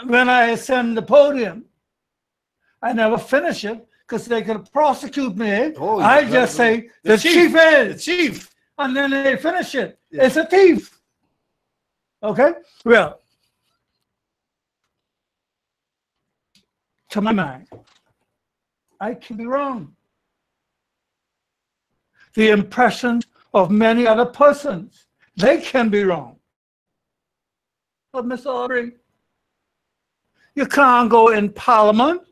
when I ascend the podium, I never finish it because they could prosecute me. Oh, I just say the chief is. The chief. And then they finish it. Yeah. It's a thief. Okay? Well, to my mind, I can be wrong. The impression of many other persons, they can be wrong. But Mr. Audrey, you can't go in Parliament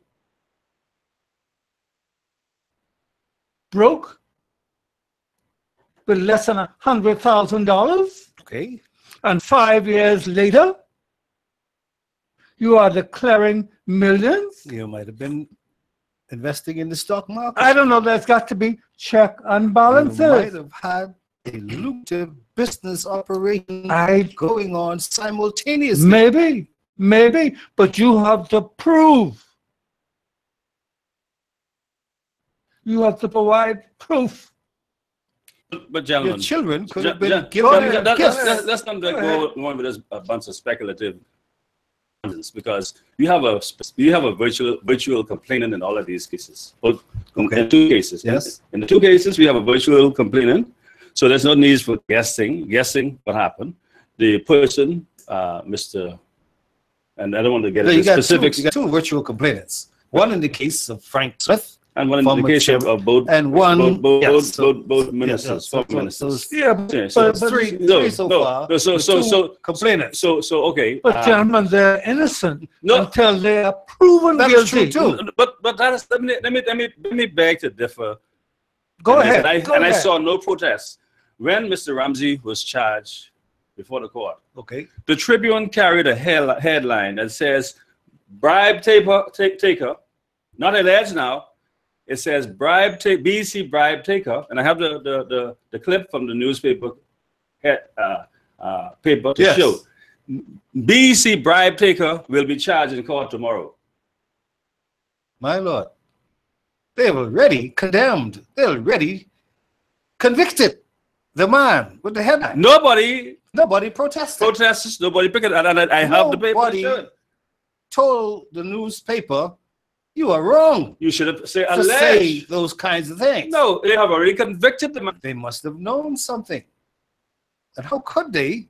broke with less than $100,000. Okay. And 5 years later, you are declaring millions. You might have been investing in the stock market. I don't know. There's got to be check and balances. You might have had a lucrative business operation going on simultaneously. Maybe, but you have to prove. You have to provide proof. But gentlemen, your children could have been given gifts. Let's not go on with a bunch of speculative, because you have a virtual complainant in all of these cases. In 2 cases. Yes. In the 2 cases, we have a virtual complainant, so there's no need for guessing what happened. The person, Mr. And I don't want to get into specifics. You got 2 virtual complainants. One in the case of Frank Smith. And one in the case of both, and one, both ministers, former ministers. So three so far. So complainants. So okay. But gentlemen, they're innocent until they are proven guilty. True too. But that is, let me beg to differ. Go ahead. I saw no protest when Mr. Ramsey was charged before the court. Okay. The Tribune carried a headline that says, "Bribe taker, not alleged now." It says BC bribe taker, and I have the clip from the newspaper paper to show. BC bribe taker will be charged in court tomorrow. My Lord, they've already condemned. They already convicted the man with the headline. Nobody protested. Nobody picked it, and I have the paper. Nobody told the newspaper, you are wrong. You should have said to say those kinds of things. No, they have already convicted the man. They must have known something. And how could they?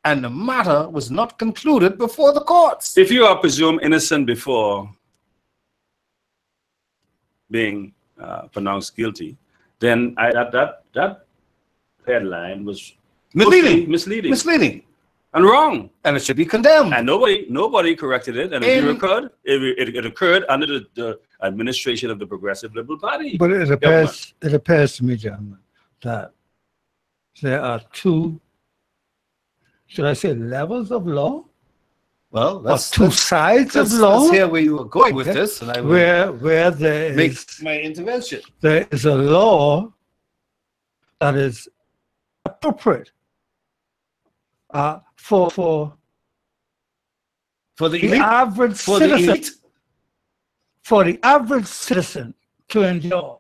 And the matter was not concluded before the courts. If you are presumed innocent before being pronounced guilty, then that headline was misleading. And wrong, and it should be condemned. And nobody corrected it. And it occurred under the administration of the Progressive Liberal Party. But it appears to me, gentlemen, that there are 2, should I say, levels of law? Well, that's 2 sides of law. Let's hear where you were going with this, and I will where there make is my intervention. There is a law that is appropriate. For the average citizen, for the average citizen to endure.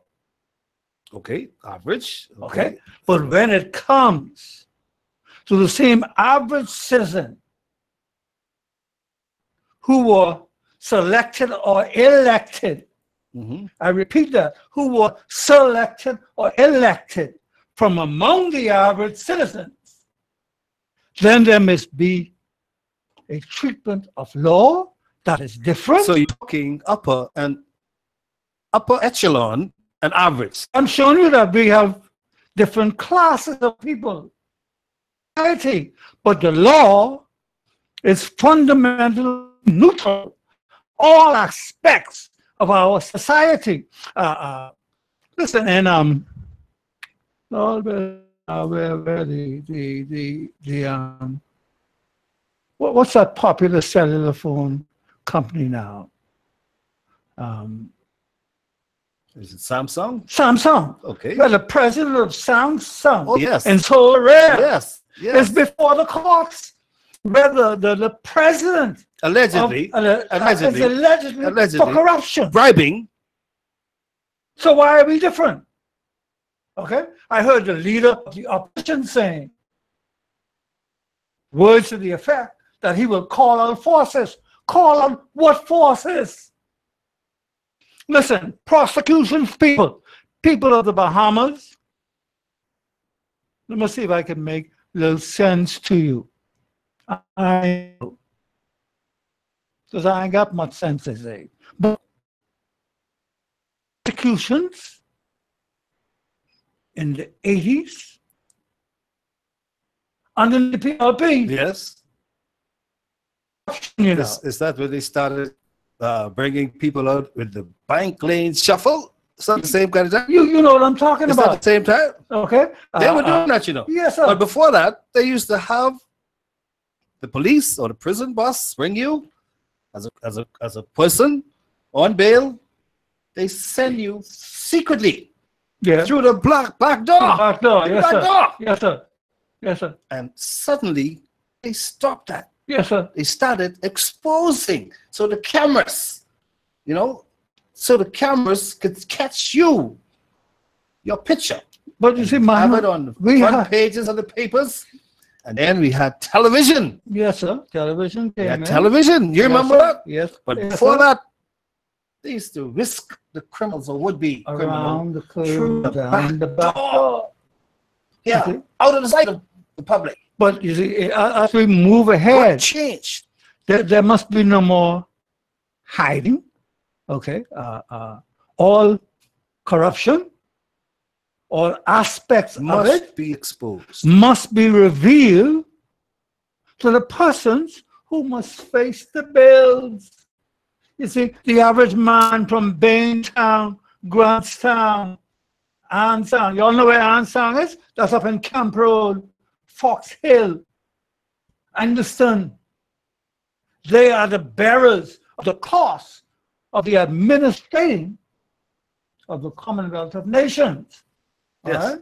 Okay, average. Okay, but when it comes to the same average citizen who were selected or elected, I repeat that, who were selected or elected from among the average citizens, then there must be a treatment of law that is different. So you're talking upper echelon and average. I'm showing you that we have different classes of people, but the law is fundamentally neutral, all aspects of our society. Listen, and what's that popular cellular phone company now? Is it Samsung? Samsung. Okay. Well, the president of Samsung. Oh, yes. And so rare. Yes. It's before the courts. Whether the president allegedly for corruption, bribing. So why are we different? Okay, I heard the leader of the opposition saying words to the effect that he will call out forces call on what forces? Listen, prosecutions people of the Bahamas. Let me see if I can make a little sense to you. I know, because I ain't got much sense to say. But prosecutions in the 80s under the PLP. Yes. You know. Is that where they started bringing people out with the bank lane shuffle? Is that the same kind of time? You know what I'm talking Is about. that the same time? Okay. They were doing that, you know. Yes, sir. But before that, they used to have the police or the prison boss bring you as a person on bail. They send you secretly through the back door. Back door. Yes, back sir. door. Yes, sir. Yes, sir. And suddenly they stopped that. Yes, sir. They started exposing. So the cameras, so the cameras could catch your picture. But you see, have it on the front pages of the papers. And then we had television. Yes, sir. Television. We had television. You remember that? Yes. But before that, they used to whisk the criminals or would-be around the curve, through down the back door. Yeah, out of the sight of the public. But you see, as we move ahead, what changed? There must be no more hiding. Okay, all corruption, all aspects of it be exposed, must be revealed to the persons who must face the bills. You see, the average man from Baintown, Grantstown, Ansown. You all know where Ansown is? That's up in Camp Road, Fox Hill. Understand? They are the bearers of the cost of the administrating of the Commonwealth of Nations. Yes. All right?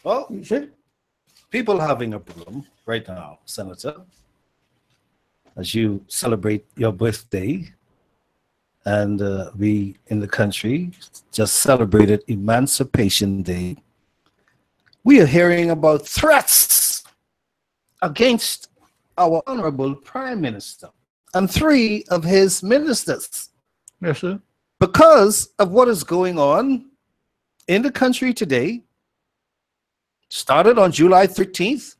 Well, you see? People having a problem right now, Senator, as you celebrate your birthday, and we in the country just celebrated Emancipation Day. We are hearing about threats against our Honorable Prime Minister and 3 of his ministers. Yes, sir. Because of what is going on in the country today. Started on July 13th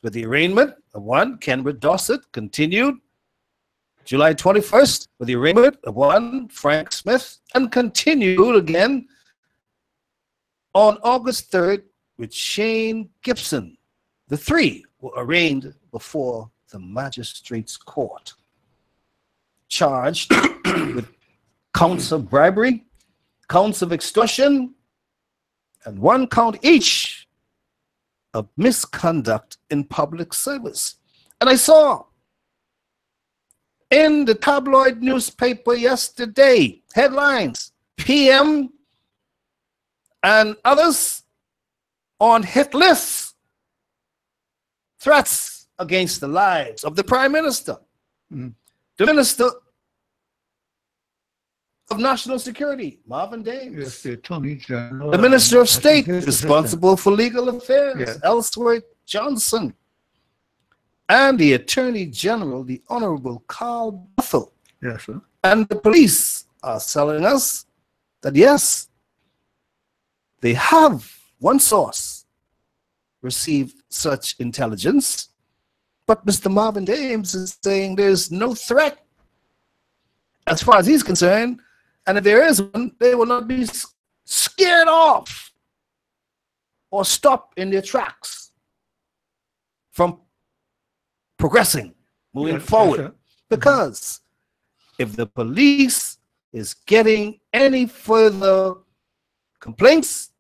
with the arraignment of one Kenwood Dorset, continued July 21st with the arraignment of one Frank Smith, and continued again on August 3rd with Shane Gibson. The 3 were arraigned before the magistrate's court, charged with counts of bribery, counts of extortion, and 1 count each of misconduct in public service. And I saw in the tabloid newspaper yesterday headlines, PM and others on hit lists, threats against the lives of the Prime Minister, the Minister of National Security, Marvin Dames, Yes, the Attorney General, the Minister of State responsible for legal affairs, Ellsworth Johnson, and the Attorney General, the Honorable Carl Buffel. Yes, sir. And the police are telling us that, yes, they have one source received such intelligence, but Mr. Marvin Dames is saying there's no threat as far as he's concerned. And if there is one, they will not be scared off or stopped in their tracks from progressing, moving forward. Because if the police is getting any further complaints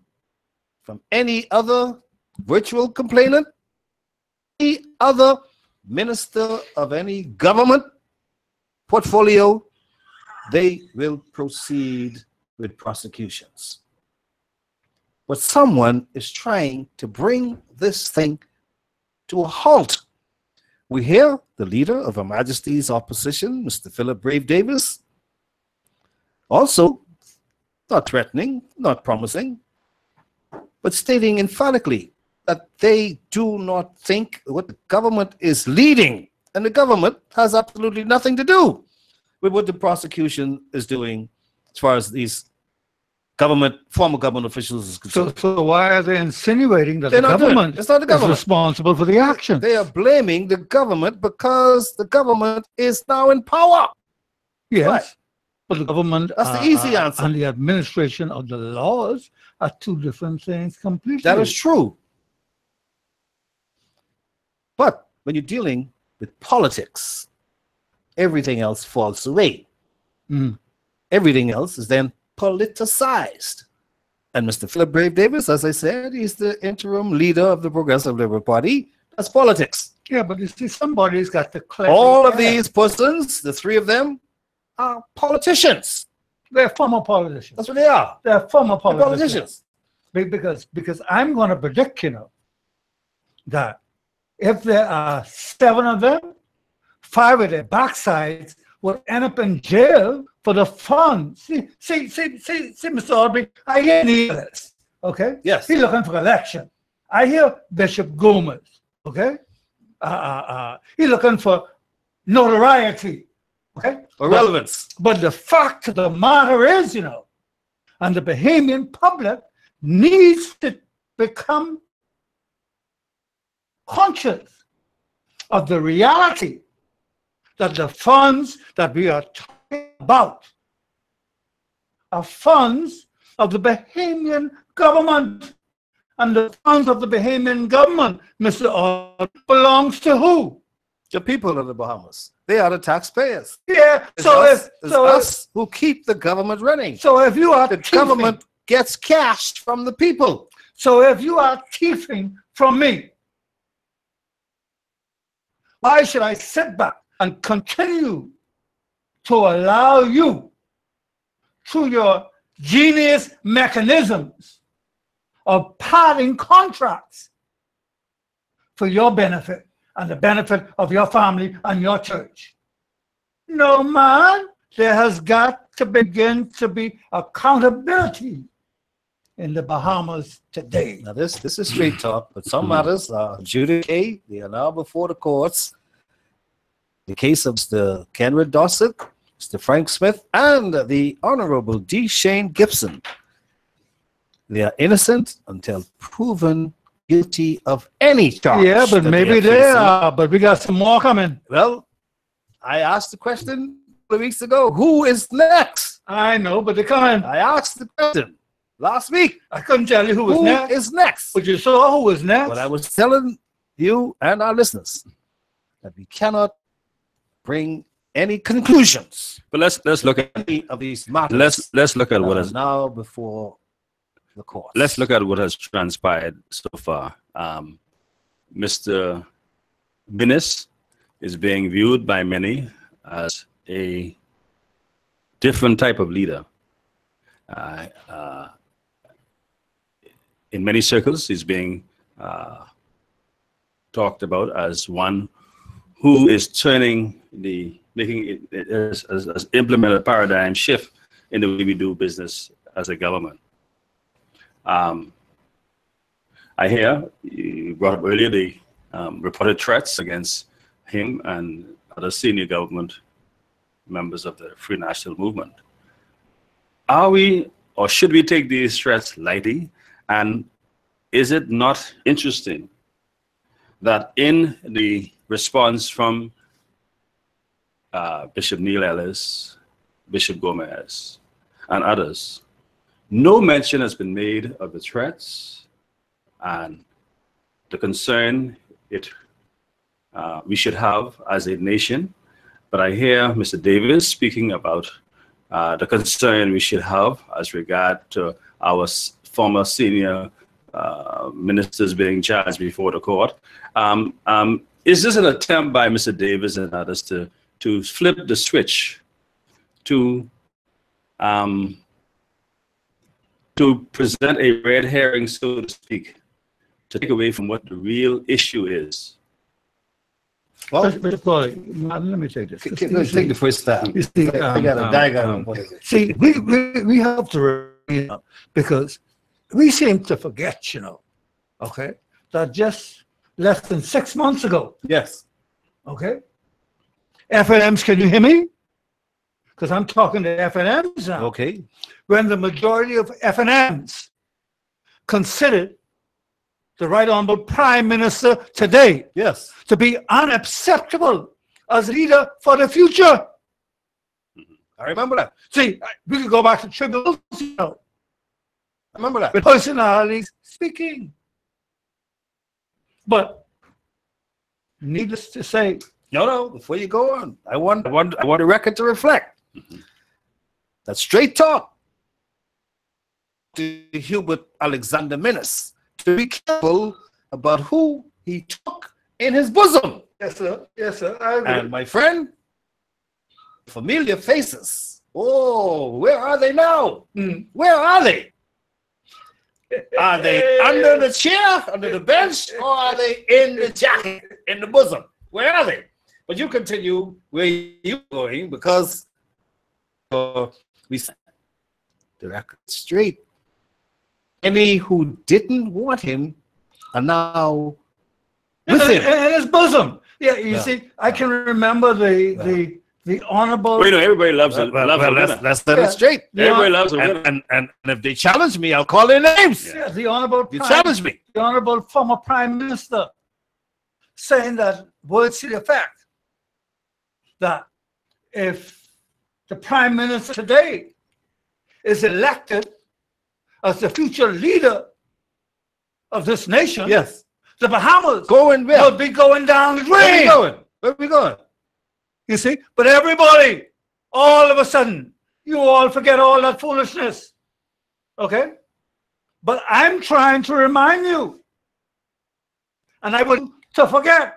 from any other virtual complainant, any other minister of any government portfolio, they will proceed with prosecutions. But someone is trying to bring this thing to a halt. We hear the leader of Her Majesty's opposition, Mr. Philip Brave Davis, also not threatening, not promising, but stating emphatically that they do not think what the government is leading And the government has absolutely nothing to do with what the prosecution is doing as far as these former government officials is concerned. So why are they insinuating that They're the not doing it. government It's not the government. is responsible for the action? They are blaming the government because the government is now in power. Yes. Right. But the government That's the easy answer. and the administration of the laws are two different things completely. That is true. But when you're dealing with politics, everything else falls away. Everything else is then politicized. And Mr. Philip Brave Davis, as I said, he's the interim leader of the Progressive Liberal Party. That's politics. Yeah, but you see, somebody's got to clear. All of these persons, the three of them, are politicians. They're former politicians. That's what they are. They're former They're politicians. Because I'm going to predict, that if there are 7 of them, 5 of their backsides will end up in jail for the funds. See, Mr. Aubrey, I hear Neelis, okay? Yes. He's looking for election. I hear Bishop Gomez, okay? He's looking for notoriety, okay? Or relevance. But the fact of the matter is, and the Bahamian public needs to become conscious of the reality that the funds that we are talking about are funds of the Bahamian government. And the funds of the Bahamian government, Mr. Ord, belongs to who? The people of the Bahamas. They are the taxpayers. Yeah, It's us who keep the government running. So if you are The government gets cash from the people. So if you are thieving from me, why should I sit back and continue to allow you, through your genius mechanisms of padding contracts for your benefit and the benefit of your family and your church? No, man, there has got to begin to be accountability in the Bahamas today. Now this is straight talk, but some matters are adjudicated. They are now before the courts. The case of Mr. Kenred Dossett, Mr. Frank Smith, and the Honorable D. Shane Gibson. They are innocent until proven guilty of any charge. Yeah, but maybe they are, but we got some more coming. Well, I asked the question a couple of weeks ago, who is next? I know, but they're coming. I asked the question last week. I couldn't tell you who was Who next. is next? But you saw who was next. But I was telling you and our listeners that we cannot bring any conclusions. But let's look at Any of these matters. let's look at what are has now before the court. let's look at what has transpired so far. Mr. Binnis is being viewed by many as a different type of leader. In many circles, he's being talked about as one who is making it as implement a paradigm shift in the way we do business as a government. I hear you brought up earlier the reported threats against him and other senior government members of the Free National Movement. Are we, or should we take these threats lightly? And is it not interesting that in the response from Bishop Neil Ellis, Bishop Gomez, and others, no mention has been made of the threats and the concern we should have as a nation? But I hear Mr. Davis speaking about the concern we should have as regard to our former senior ministers being charged before the court. Is this an attempt by Mr. Davis and others to flip the switch to present a red herring, so to speak, to take away from what the real issue is? Well, let me take this. take the first step. You see, I got a diagram. What is it? See, we have to, because we seem to forget, okay, that just less than 6 months ago, Yes. okay, FNMs, can you hear me? Because I'm talking to FNMs now. Okay. When the majority of FNMs considered the Right Honorable Prime Minister today Yes. to be unacceptable as leader for the future. I remember that. See, we could go back to tribunals, you know, I remember that. with personalities speaking. But needless to say, No. Before you go on, I want the record to reflect that straight talk to Hubert Alexander Minnis to be careful about who he took in his bosom. yes, sir. Yes, sir. I agree. And my friend, familiar faces. Oh, where are they now? Where are they? Are they under the chair, under the bench, or are they in the jacket, in the bosom? Where are they? But you continue where you're going because we set the record straight. Any who didn't want him are now with him. In his bosom. Yeah, you see, I can remember the honorable. Well, you know, everybody loves a winner. Let's set it straight. Everybody loves a winner. And if they challenge me, I'll call their names. Yeah, the honorable. You challenge me. The honorable former prime minister saying that words to the effect that if the prime minister today is elected as the future leader of this nation, Yes. the Bahamas Going where? will be going down the Where we drain. going? Where we going? You see, but everybody, all of a sudden, you all forget all that foolishness. Okay? But I'm trying to remind you, and I want to forget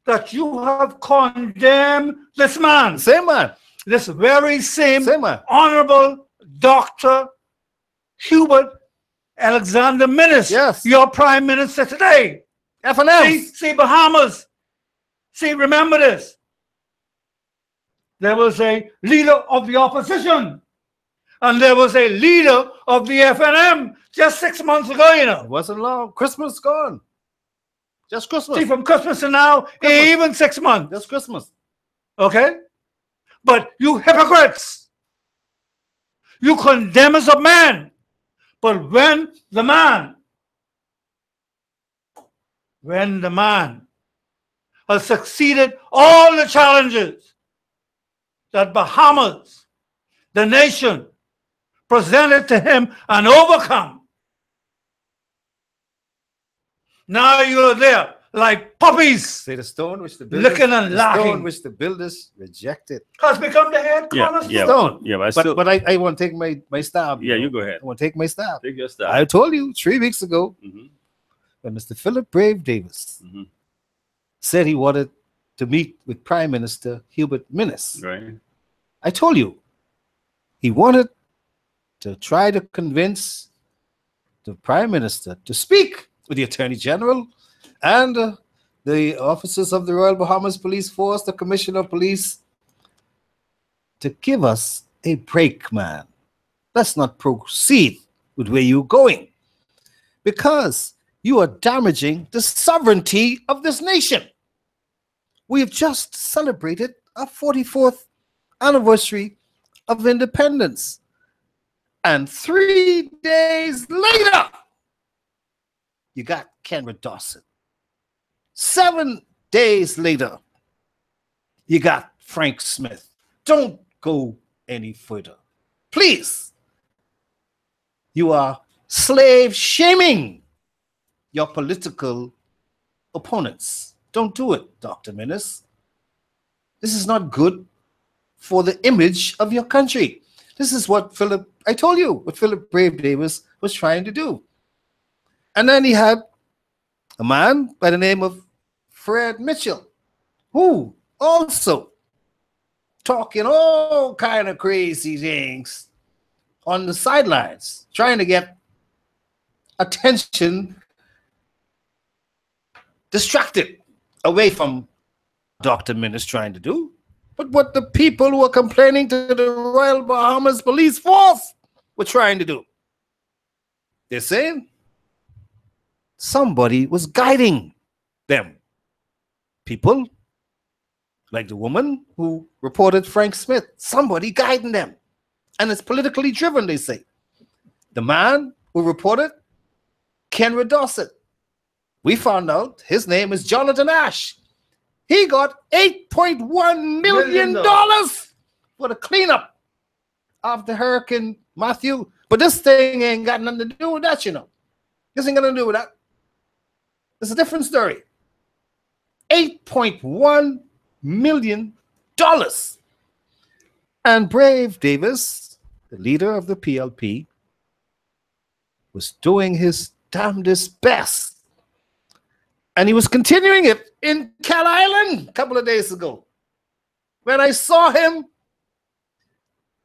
that you have condemned this man, Same man. this very same Man. honorable Dr. Hubert Alexander Minnis, Yes. your prime minister today. FNM. See, Bahamas. See, remember this. There was a leader of the opposition, and there was a leader of the FNM just 6 months ago, you know. It wasn't long. Christmas gone. Just Christmas. See, from Christmas to now, Christmas. even 6 months. Just Christmas. Okay? But you hypocrites, you condemn us of man. But when the man has succeeded all the challenges that Bahamas, the nation, presented to him and overcome, now you're there like puppies, Say the stone which the builders, licking and the laughing. stone which the builders rejected. has become the head cornerstone. Stone. Yeah, but I still. But I want to take my stab. Yeah, you go ahead. I want to take my stab. Take your style. I told you 3 weeks ago Mhm. when Mr. Philip Brave Davis Mhm. said he wanted to meet with Prime Minister Hubert Minnis. Right. I told you he wanted to try to convince the Prime Minister to speak with the Attorney General and the officers of the Royal Bahamas Police Force, the Commissioner of Police, to give us a break, man. Let's not proceed with where you're going because you are damaging the sovereignty of this nation. We have just celebrated our 44th anniversary of independence. And 3 days later, you got Kenra Dawson. 7 days later, you got Frank Smith. Don't go any further. Please. You are slave shaming your political opponents. Don't do it, Dr. Minnis. This is not good for the image of your country. This is what I told you, what Philip Brave Davis was trying to do. And then he had a man by the name of Fred Mitchell, who also talking all kind of crazy things on the sidelines, trying to get attention distracted away from Dr. Minnis trying to do, but what the people who are complaining to the Royal Bahamas Police Force were trying to do. They're saying somebody was guiding them. People Like the woman who reported Frank Smith, somebody guiding them. And it's politically driven, they say. The man who reported Kenra Dorset, we found out his name is Jonathan Ash. He got $8.1 million for the cleanup after Hurricane Matthew. But this thing ain't got nothing to do with that, you know. This ain't got nothing to do with that. It's a different story. $8.1 million. And Brave Davis, the leader of the PLP, was doing his damnedest best. And he was continuing it in Cal Island a couple of days ago, when I saw him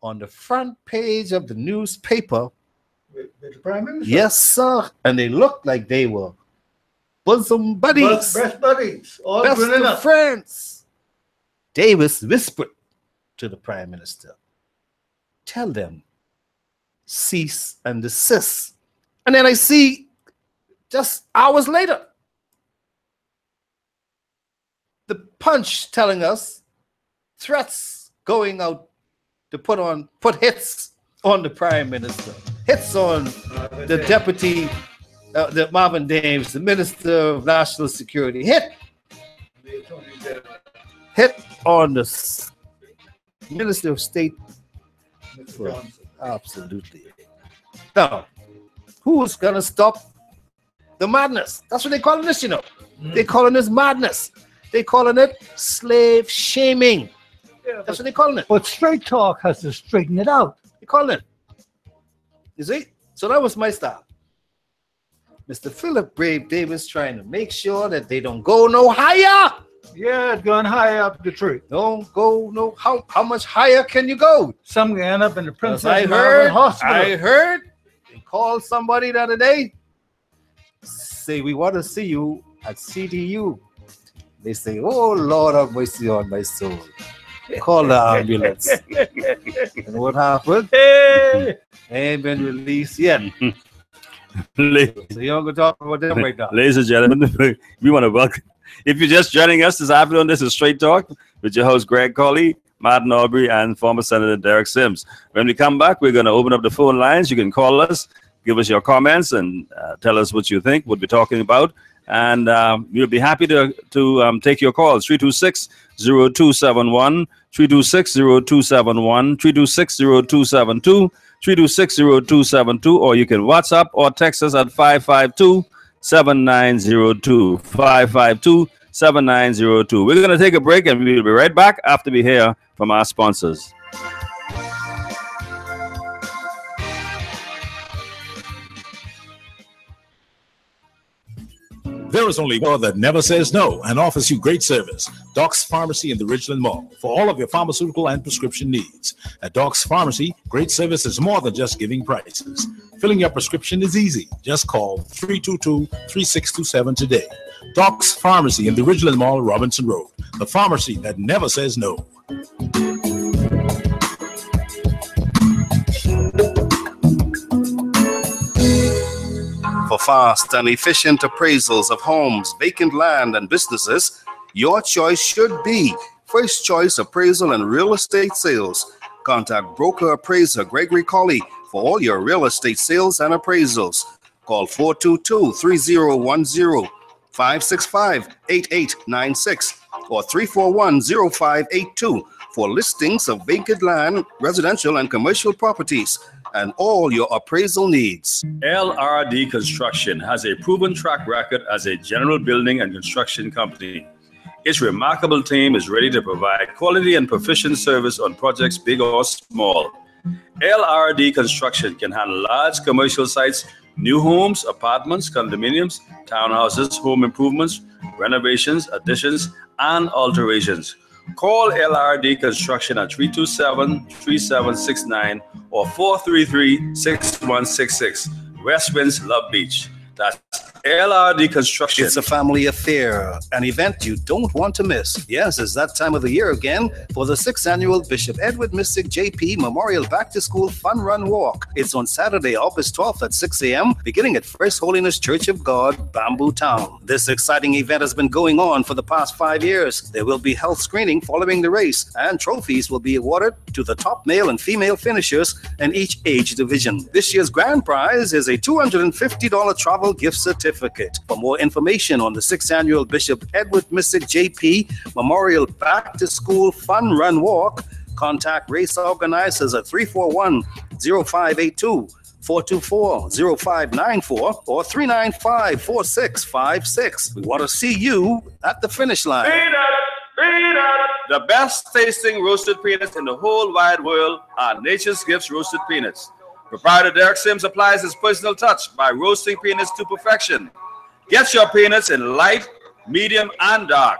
on the front page of the newspaper. With the Prime Minister? Yes, sir. And they looked like they were bosom buddies. Best buddies. All Best grinning of up. friends. Davis whispered to the Prime Minister, tell them, cease and desist. And then I see just hours later, the Punch telling us threats going out to put hits on the Prime Minister, hits on the Deputy, the Marvin Dames, the Minister of National Security, hit on the Minister of State. Well, absolutely. Now, who's gonna stop the madness? That's what they calling this, you know. They calling this madness. They calling it slave shaming. Yeah, That's what they calling it. but Straight Talk has to straighten it out. They calling it. You see? So that was my style. Mr. Philip Brave Davis trying to make sure that they don't go no higher. Yeah, it's going high up the tree. Don't go no. How much higher can you go? Some can end up in the Princess I Margaret Hospital. heard they called somebody the other day. Say, we want to see you at CTU. They say, oh, Lord have mercy on my soul. Call the ambulance. And what happened? Hey! Ain't been released yet. So you don't go talk about them right now. Ladies and gentlemen, we want to welcome. If you're just joining us this afternoon, this is Straight Talk with your host, Greg Colley, Martin Aubrey, and former Senator Derek Sims. When we come back, we're going to open up the phone lines. You can call us, give us your comments, and tell us what you think, what we're talking about. And we'll be happy to take your calls. 326-0271, 326-0271, 326-0272, 326-0272, or you can WhatsApp or text us at 552-7902, 552-7902. We're going to take a break, and we'll be right back after we hear from our sponsors. There is only one that never says no and offers you great service. Doc's Pharmacy in the Ridgeland Mall for all of your pharmaceutical and prescription needs. At Doc's Pharmacy, great service is more than just giving prices. Filling your prescription is easy. Just call 322-3627 today. Doc's Pharmacy in the Ridgeland Mall, Robinson Road. The pharmacy that never says no. For fast and efficient appraisals of homes, vacant land, and businesses, your choice should be First Choice Appraisal and Real Estate Sales. Contact broker appraiser Gregory Colley for all your real estate sales and appraisals. Call 422-3010, 565-8896, or 341-0582 for listings of vacant land, residential and commercial properties, and all your appraisal needs. LRD Construction has a proven track record as a general building and construction company. Its remarkable team is ready to provide quality and proficient service on projects big or small. LRD Construction can handle large commercial sites, new homes, apartments, condominiums, townhouses, home improvements, renovations, additions, and alterations. Call LRD Construction at 327-3769 or 433-6166. West Winds, Love Beach. That's LRD Construction. It's a family affair, an event you don't want to miss. Yes, it's that time of the year again for the 6th annual Bishop Edward Mystic JP Memorial Back to School Fun Run Walk. It's on Saturday, August 12th at 6 a.m., beginning at First Holiness Church of God, Bamboo Town. This exciting event has been going on for the past 5 years. There will be health screening following the race, and trophies will be awarded to the top male and female finishers in each age division. This year's grand prize is a $250 travel gift certificate. For more information on the 6th annual Bishop Edward Mystic JP Memorial Back to School Fun Run Walk, contact race organizers at 341-0582, 424-0594, or 395-4656. We want to see you at the finish line. The best tasting roasted peanuts in the whole wide world are Nature's Gifts roasted peanuts. Proprietor Derek Sims applies his personal touch by roasting peanuts to perfection. Get your peanuts in light, medium, and dark.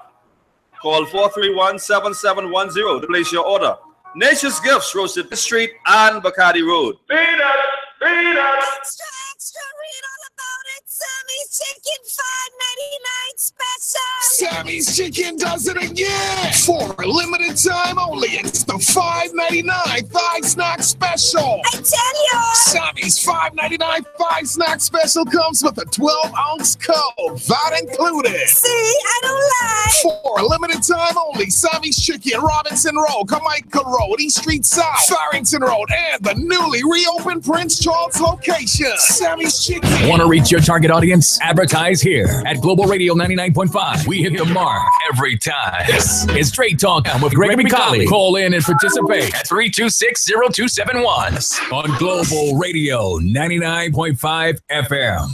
Call 431-7710 to place your order. Nature's Gifts, Roasted Street and Bacardi Road. Peanuts! Extra, extra, read all about it. Sammy's Chicken, $5.99 special. Sammy's Chicken does it again. For a limited time only, it's the $5.99 thigh snack special. I tell you. Sammy's $5.99 thigh snack special comes with a 12-ounce Coke, that included. See, I don't lie. For a limited time only, Sammy's Chicken, Robinson Road, Carmichael Road, East Street South, Farrington Road, and the newly reopened Prince Charles location. Sammy's Chicken. Want to reach your target audience? Advertise here at Global Radio 99.5. We hit the mark every time. This is Straight Talk with Greg McCauley. Call in and participate at 326-0271 on Global Radio 99.5 FM.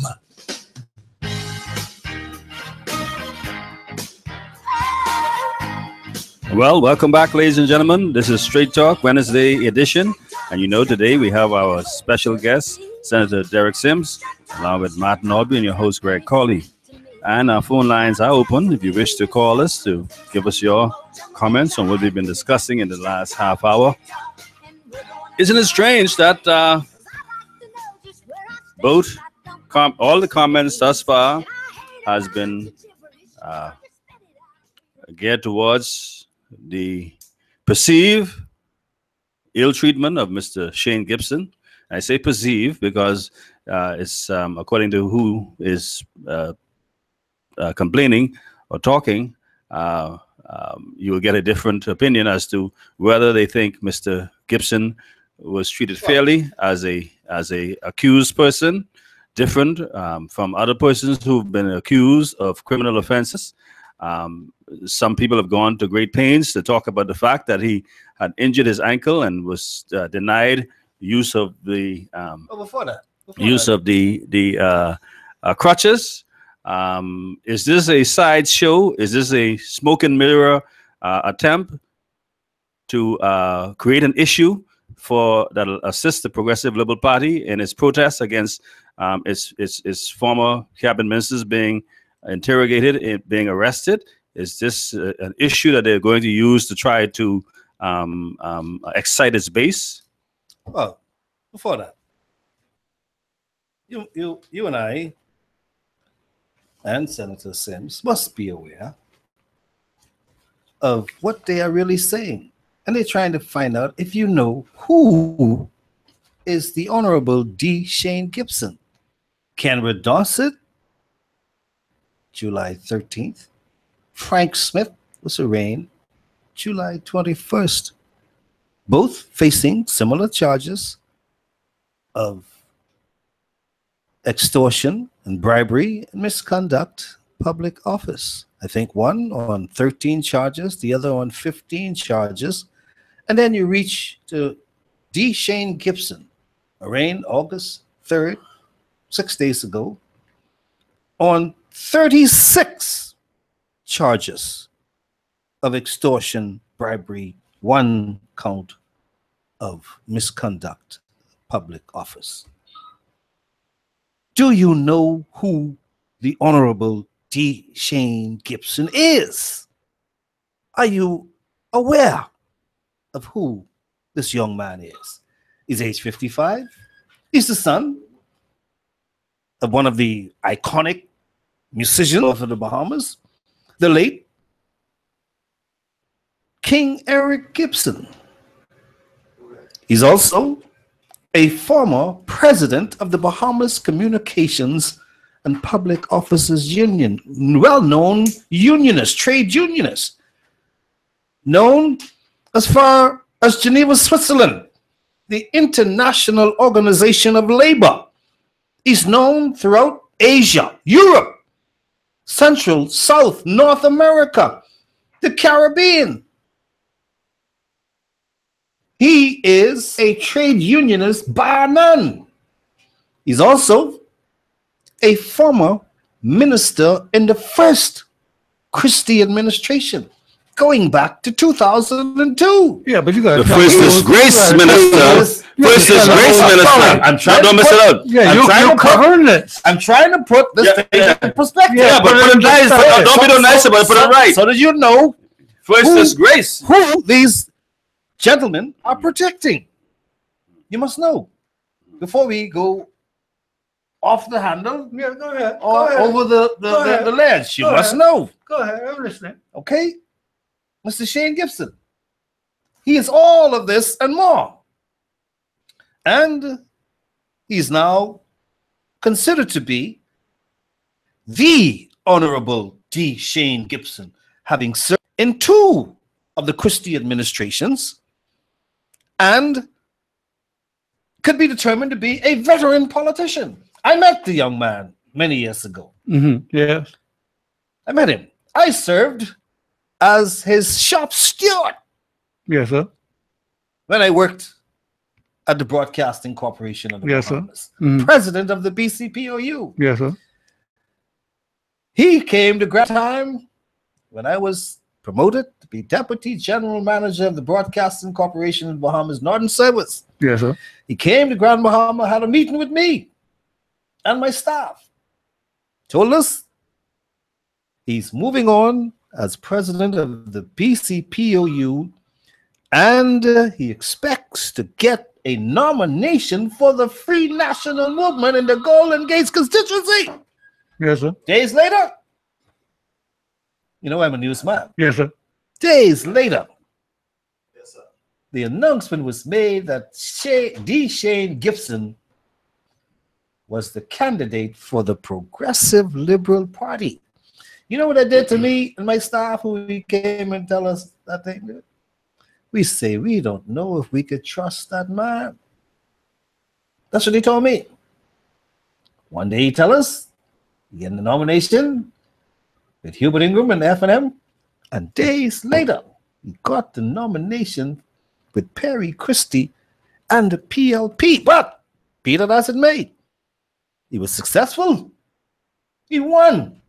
Well, welcome back, ladies and gentlemen. This is Straight Talk Wednesday edition. And you know, today we have our special guest, Senator Derek Sims, along with Martin Alby and your host, Greg Cawley. And our phone lines are open if you wish to call us to give us your comments on what we've been discussing in the last half hour. Isn't it strange that all the comments thus far has been geared towards the perceived ill treatment of Mr. Shane Gibson. I say perceive because it's according to who is complaining or talking, you will get a different opinion as to whether they think Mr. Gibson was treated fairly as a accused person, different from other persons who've been accused of criminal offenses. Some people have gone to great pains to talk about the fact that he had injured his ankle and was denied use of the crutches. Is this a sideshow? Is this a smoke and mirror attempt to create an issue that'll assist the Progressive Liberal Party in its protests against its former cabinet ministers being interrogated and being arrested? Is this an issue that they're going to use to try to excite its base? Well, before that, you and I and Senator Sims must be aware of what they are really saying. And they're trying to find out if you know who is the Honorable D. Shane Gibson. Canberra Dorset, July 13th. Frank Smith was arraigned July 21st. Both facing similar charges of extortion and bribery and misconduct public office. I think one on 13 charges, the other on 15 charges. And then you reach to D. Shane Gibson, arraigned August 3rd, 6 days ago, on 36 charges of extortion, bribery, 1 count of misconduct public office. Do you know who the Honorable D. Shane Gibson is? Are you aware of who this young man is? He's age 55. He's the son of one of the iconic musician of the Bahamas, the late King Eric Gibson. He's also a former president of the Bahamas Communications and Public Officers Union, well-known unionist, trade unionist, known as far as Geneva, Switzerland, the International Organization of Labor. He's known throughout Asia, Europe, Central, South, North America, the Caribbean. He is a trade unionist bar none. He's also a former minister in the first Christie administration, going back to 2002. Yeah, but you got The first disgrace minister. First disgrace minister. I'm trying Don't to miss put- it out. Yeah, I'm trying you're to put- covering this. I'm trying to put this thing in perspective. Yeah, but put it nice. Don't be no nice about it. Put it right. So that you know First disgrace. who these gentlemen are protecting. You must know before we go off the handle Yeah, go ahead. or over Go ahead. the ledge. You Go must ahead. know. Go ahead. I'm listening. Okay? Mr. Shane Gibson. He is all of this and more. And he's now considered to be the Honorable D. Shane Gibson, having served in 2 of the Christie administrations and could be determined to be a veteran politician. I met the young man many years ago. Yes. I met him. I served as his shop steward Yes, sir. when I worked at the Broadcasting Corporation of the Yes, sir. Bahamas, Mhm. president of the BCPOU. Yes, sir. He came to grab time when I was promoted to be deputy general manager of the Broadcasting Corporation of the Bahamas Northern Service. Yes, sir. He came to Grand Bahama, had a meeting with me and my staff. Told us he's moving on as president of the BCPOU, and he expects to get a nomination for the Free National Movement in the Golden Gates constituency. Yes, sir. Days later, you know I'm a newsman. Yes, sir. Days later, the announcement was made that D. Shane Gibson was the candidate for the Progressive Liberal Party. You know what that did to me and my staff who came and tell us that thing? We say we don't know if we could trust that man. That's what he told me. One day he tell us he get the nomination with Hubert Ingram and F&M, and days later he got the nomination with Perry Christie and the PLP. But be that as it may, he was successful. He won.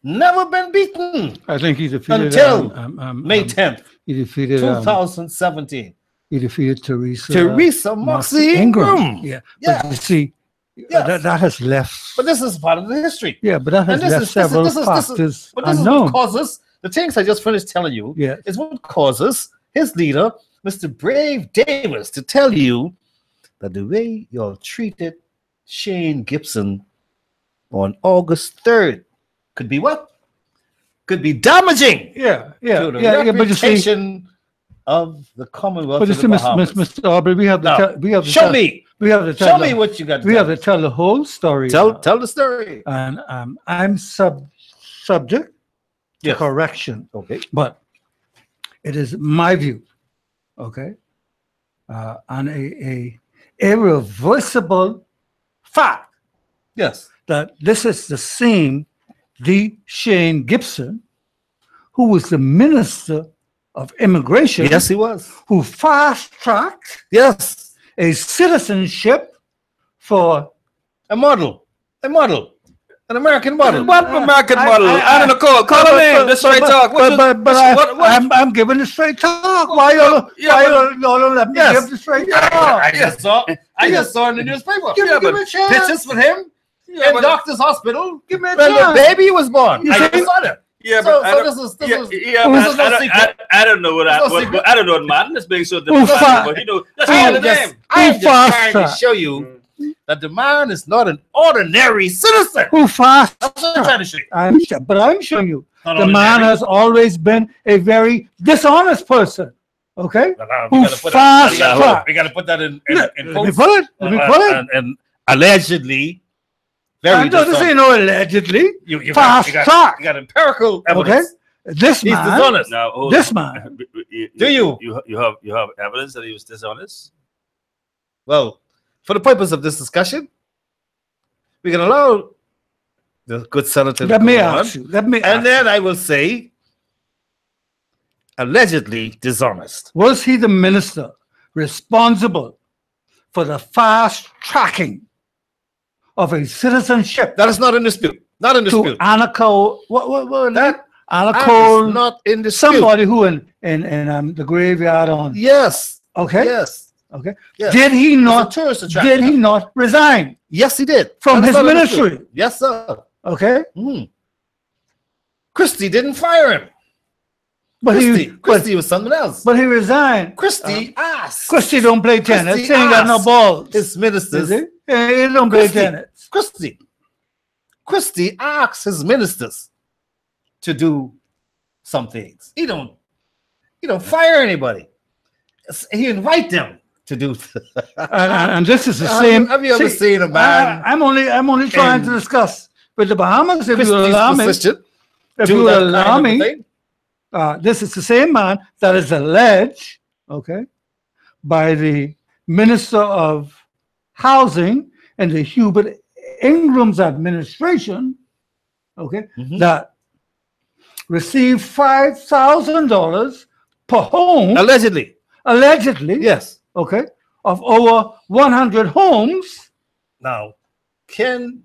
Never been beaten I think he defeated until May 10th, he defeated 2017. he defeated Teresa Moxie Ingram. Yeah. Yeah. But you see, Yes. that has left. But this is part of the history. Yeah, but that has And this left is- this is- several this is- this is- factors But this is unknown. what causes the things I just finished telling you. Yeah. Is what causes his leader, Mr. Brave Davis, to tell you that the way y'all treated Shane Gibson on August 3rd could be what? Could be damaging Yeah, to the but you see, reputation of the Commonwealth but you of see, the Bahamas. Mr. Aubrey, we have to Now, tell, show me. we have to tell Show the- me what you got to we tell. have to tell the whole story. Tell, now. tell the story. And I'm subject to Yes. correction, Okay. but it is my view, okay, on a irreversible fact Yes. that this is the same D. Shane Gibson, who was the Minister of Immigration, Yes, he was. who fast-tracked Yes. a citizenship for A model. A model. An American model. What American model? I don't know. Call her name. Let's straight talk. I'm giving the straight talk. Why you don't let me Yes. give the straight talk? I just saw in the newspaper. Give me a chance. Pictures with him in doctor's hospital Give me a when the chance. baby was born. You I see? just saw that. Yeah, So- but so I don't- this is- yeah, no but secret. I don't know what There's no secret. I don't know what Martin is being so fa- diplomatic, but you know, that's Oh, all the I'm just, name. I'm Who just trying to fast-track? show you that the man is not an ordinary citizen. Who fast That's what I'm trying to say. But I'm showing you Not the man ordinary. has always been a very dishonest person. Okay? We Who gotta put fast that, track. we gotta put that in Let me quotes. put it. Let me put it. And allegedly, very No, this ain't no allegedly. you Fast track. You got empirical Okay? evidence. This He's man, dishonest. Now, hold this on. man, Do you? You have evidence that he was dishonest? Well, for the purpose of this discussion, we can allow the good senator to let me go on, ask you. Let me and ask then I will say allegedly dishonest. was he the minister responsible for the fast tracking of a citizenship That is not in dispute. Not in to dispute. Anaco? What That Anaco? is not in dispute. Somebody who in the graveyard on. Yes. Okay. Yes. Okay. Yes. Did he It's a not? tourist attraction. Did he not resign Yes, he did. from That is his not in dispute. ministry? Yes, sir. Okay. Christie didn't fire him. But Christie was something else. but he resigned. Christie asked Christie don't play tennis. Christie He ain't got no asked balls. his ministers. Is he? Yeah, he don't play tennis. Christie asks his ministers to do some things. He don't fire anybody. He invite them to do. And this is the same. Have you ever seen a man? I'm only trying to discuss with the Bahamas. If you allow me, if do you that allow kind of me, thing? this is the same man that is alleged, okay, by the Minister of Housing and the Hubert Ingram's administration, okay, that received $5,000 per home, Allegedly. yes, okay, of over 100 homes. Now, Ken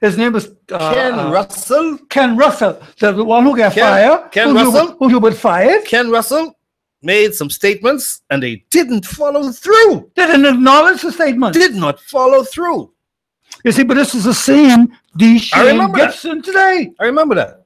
His name is Russell. Ken Russell, the one who got fired. Ken Russell? Who Hubert fired. Ken Russell made some statements and they didn't follow through. They didn't acknowledge the statement. Did not follow through. You see, but this is the same D. I Shane remember that. Gibson today. I remember that.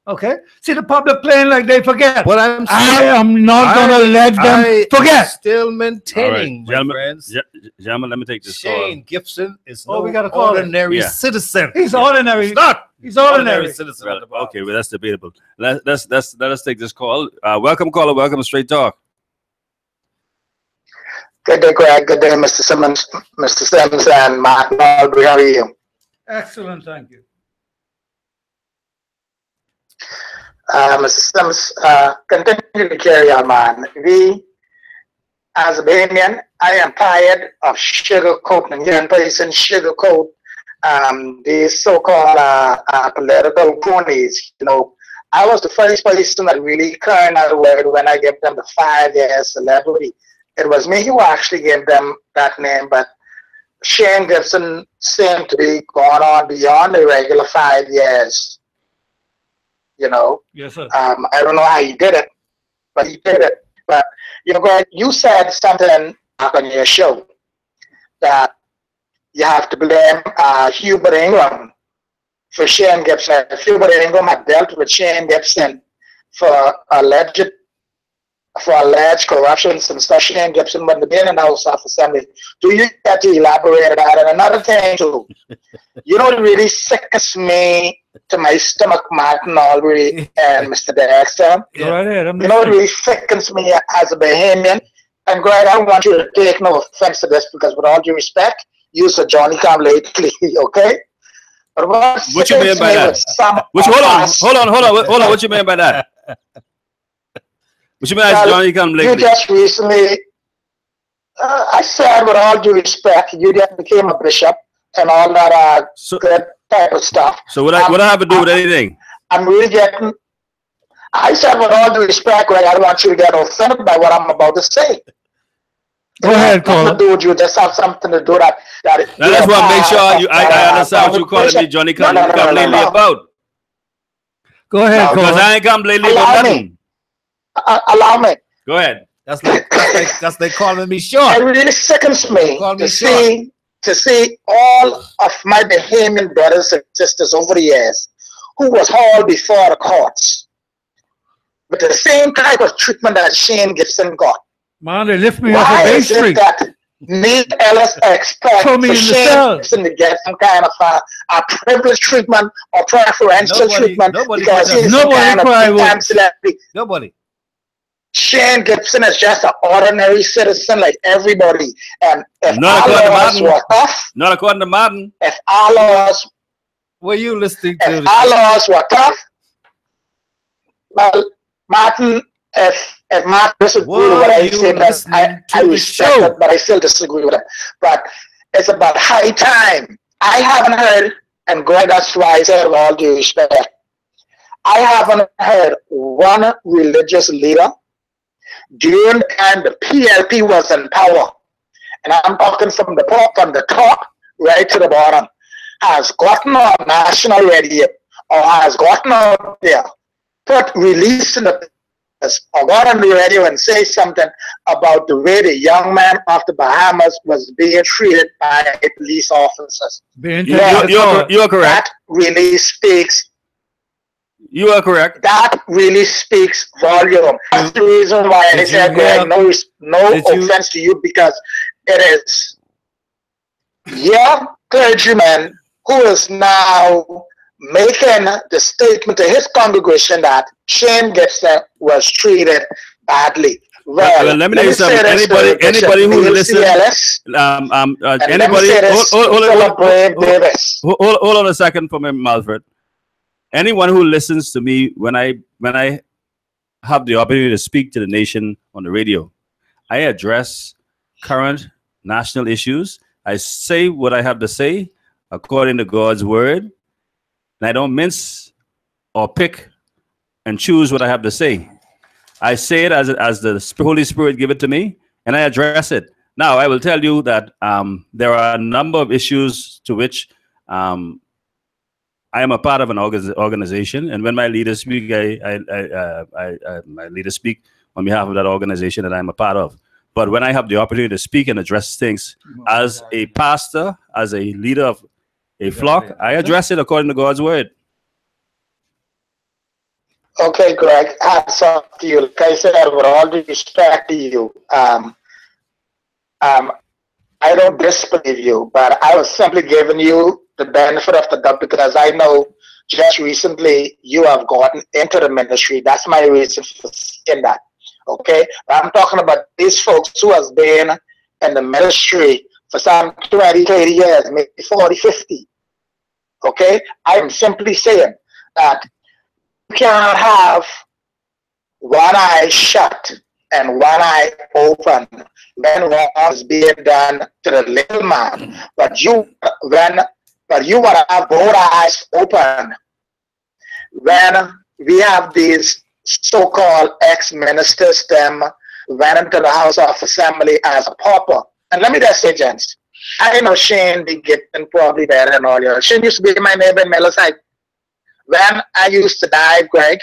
Okay? See the public playing like they forget. But I am not going to let them forget. Still All maintaining, right, my friends. gentlemen, let me take this Shane Gibson is Oh, no we gotta call him. ordinary Yeah. citizen. He's ordinary. He's not. He's ordinary. citizen. call. of the bar. Okay, well, that's debatable. Let us take this call. Welcome, caller. Welcome to Straight Talk. Good day, Greg. Good day, Mr. Simmons, and Martin Albury. How are you? Excellent, thank you. Mr. Simmons, continue to carry on, man. We, as a Bahamian, I am tired of sugarcoating, young person sugarcoat these so-called political ponies. You know, I was the first person that really coined that word when I gave them the 5-year celebrity. It was me who actually gave them that name, but Shane Gibson seemed to be going on beyond the regular 5 years. You know, Yes, sir. I don't know how he did it, but he did it. But you know, Greg, you said something on your show that you have to blame Hubert Ingram for Shane Gibson. If Hubert Ingram had dealt with Shane Gibson for alleged corruption, since Shane Gibson wouldn't have been in the House of Assembly. Do you get to elaborate on that? And another thing too, you know, it really sickens me to my stomach, Martin Albury and Mr. Dexter. Go right ahead. You know, it really sickens me as a Bahamian. And Greg, I want you to take no offense to this because, with all due respect, you said Johnny come lately, okay? But What you mean by that? Hold on. What you mean by that? What you mean by Johnny come lately? You just recently, I said with all due respect, you just became a bishop and all that good type of stuff. So what I have to do with anything? I'm really getting. I said with all due respect, Greg, I don't want you to get offended by what I'm about to say. Go ahead, caller. Dude, you just have something to do that. Now that's what make sure I understand what you calling me Johnny come lately about. Go ahead, Because caller. I ain't come lately about nothing. Allow me. Go ahead. That's like calling me short. It really sickens me Call me to see all of my Bahamian brothers and sisters over the years who was hauled before the courts with the same type of treatment that Shane Gibson got. Man, they lift me off a Why base is it tree. that Neil Ellis expect Throw me for in the Shane cell. Gibson to get some kind of a privileged treatment or preferential treatment because he's some Nobody kind of cry wolf. big-time celebrity. Nobody. Shane Gibson is just an ordinary citizen like everybody. And if Not our according to laws Martin. were tough, Not according to Martin. if our laws Were you listening to if our laws were tough, well, Martin, if Martin disagrees with what I say, then I respect it, but I still disagree with it. But it's about high time. I haven't heard, and Greg, that's why I said with all due respect, I haven't heard one religious leader during the time the PLP was in power, and I'm talking from the top right to the bottom, has gotten on national radio or has gotten out there, released in the or got on the radio and say something about the way the young man of the Bahamas was being treated by police officers. You are correct. That really speaks. You are correct. That really speaks volume. That's the reason why I said, Greg, no offense to you, because it is your clergyman who is now making the statement to his congregation that Shane Gibson was treated badly. Well, let me tell you something. Anybody who listens, hold on a second for me, Malfred. Anyone who listens to me when I have the opportunity to speak to the nation on the radio, I address current national issues. I say what I have to say according to God's word. And I don't mince or pick and choose what I have to say. I say it as the Holy Spirit give it to me, and I address it. Now, I will tell you that there are a number of issues to which I am a part of an organization, and when my leaders speak, my leaders speak on behalf of that organization that I'm a part of. But when I have the opportunity to speak and address things as a pastor, as a leader of a flock, I address it according to God's word. Okay, Greg, hats off to you. Like I said, with all due respect to you, I don't disbelieve you, but I was simply giving you the benefit of the doubt because I know just recently you have gotten into the ministry. That's my reason for saying that. Okay, but I'm talking about these folks who has been in the ministry for some 20, 30 years, maybe 40, 50. Okay, I am simply saying that you cannot have one eye shut and one eye open when wrong is being done to the little man. But you want to have both eyes open when we have these so-called ex-ministers them went into the House of Assembly as a pauper. And let me just say, gents, I know Shane be getting probably better than all you. Shane used to be my neighbor in Melosite. When I used to dive, Greg,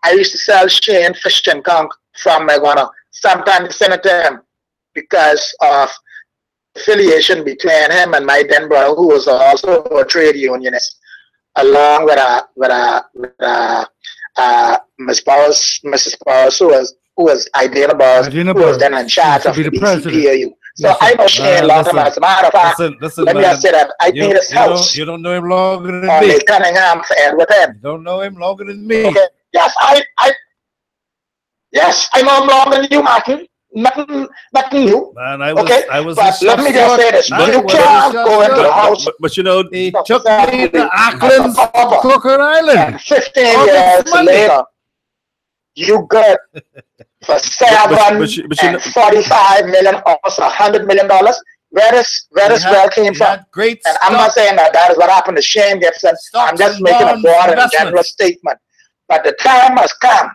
I used to sell Shane fish and conch from Meguana. Sometimes I send it to him because of affiliation between him and my then brother, who was also a trade unionist, along with Mrs. Powers, who was Idina Bowers, who was then in charge of the BCPAU. So I know Shane long time. As a matter of fact, let me just say that I need his house. You don't know him longer than me. Me. Cunningham for Edward Head. You don't know him longer than me. Okay. Yes, I know him longer than you, Martin. Nothing new. Man, I was. But let me just say this: you can't go into the house. But you know, he took me to Auckland's Croker Island. 15 years later, you got for $45 million or $100 million. Where this well came from? Great and I'm not saying that is what happened to Shane Gibson. I'm just making a broad and general statement. But the time has come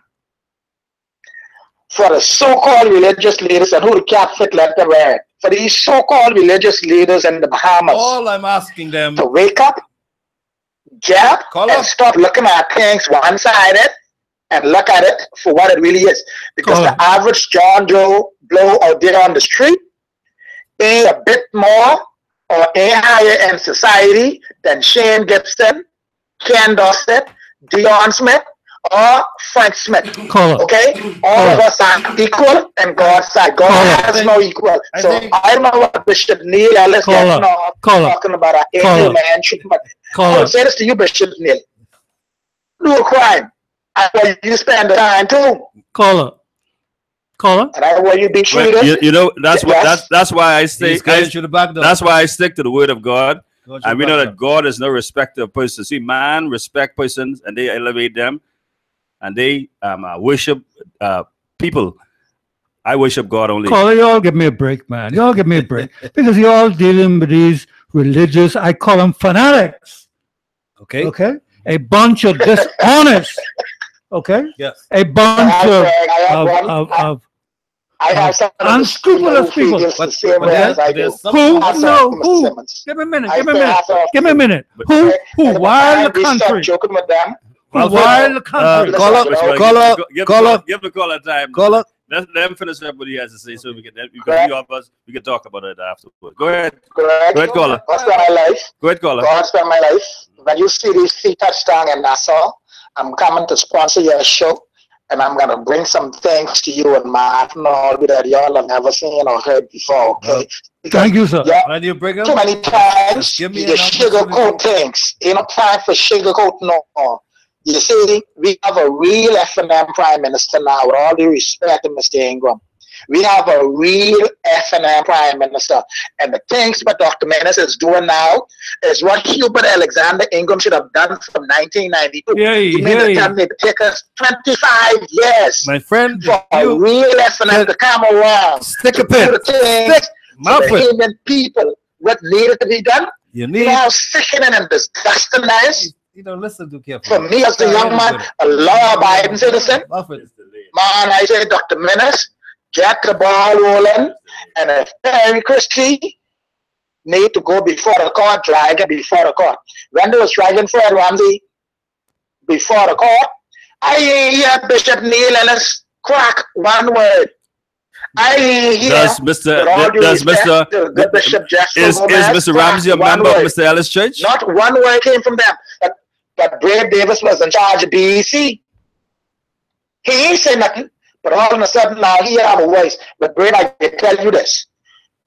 for the so-called religious leaders and who the cap fit let them wear it. For these so-called religious leaders in the Bahamas. All I'm asking them to wake up, get up, and stop looking at things one-sided and look at it for what it really is. Because the average John Joe Blow out there on the street ain't a bit more or ain't higher in society than Shane Gibson, Ken Dossett, Dion Smith, or Frank Smith. Caller. Okay? All of us are equal in God's sight. God has no equal. So I don't know what Bishop Neil Ellis getting off talking about an inhuman treatment. I would say this to you, Bishop Neil. Do a crime. I want you to spend the time too. Caller. And I want you to be treated. Well, you know, that's why I stick. That's why I stick to the word of God. And we know that God is no respecter of persons. See, man respect persons and they elevate them and they worship people. I worship God only. Caller, you all give me a break, man. You all give me a break. Because you're all dealing with these religious, I call them fanatics. Okay. Okay? A bunch of dishonest. Okay? Yes. A bunch of unscrupulous people. Who? Give me a minute. Who? Why the country? Joking with them. Why the country? Give the caller time. Let them finish up what he has to say so we can talk about it afterwards. Go ahead. Go ahead, caller. God spent my life. Go ahead, caller. God spent my life. When you see these feet touchdown in Nassau, I'm coming to sponsor your show. And I'm going to bring some things to you and my knowledge that y'all have never seen or heard before, okay? Thank you, sir. Too many times you sugarcoat things. Ain't no time for sugarcoat no more. You see, we have a real F&M Prime Minister now, with all due respect to Mr. Ingram. We have a real F&M Prime Minister. And the things what Dr. Menace is doing now is what Hubert Alexander Ingram should have done from 1992. You mean to tell me it take us 25 years, my friend, for a real F&M to come around, stick a pin, stick the human people, what needed to be done? You know how sickening and disgusting that is? You don't listen too carefully. For me as a young man, a law-abiding citizen, man, I say, Dr. Menace, get the ball rolling, and if Terry Christie need to go before the court, drag it before the court. When they was dragging Fred Ramsey before the court, I hear Bishop Neil Ellis crack one word. I hear Bishop is Mr. Ramsey a member of Mr. Ellis Church? Not one word came from them. But Brad Davis was in charge of BEC. He ain't say nothing. But all of a sudden now he have a voice. But Brad, I can tell you this.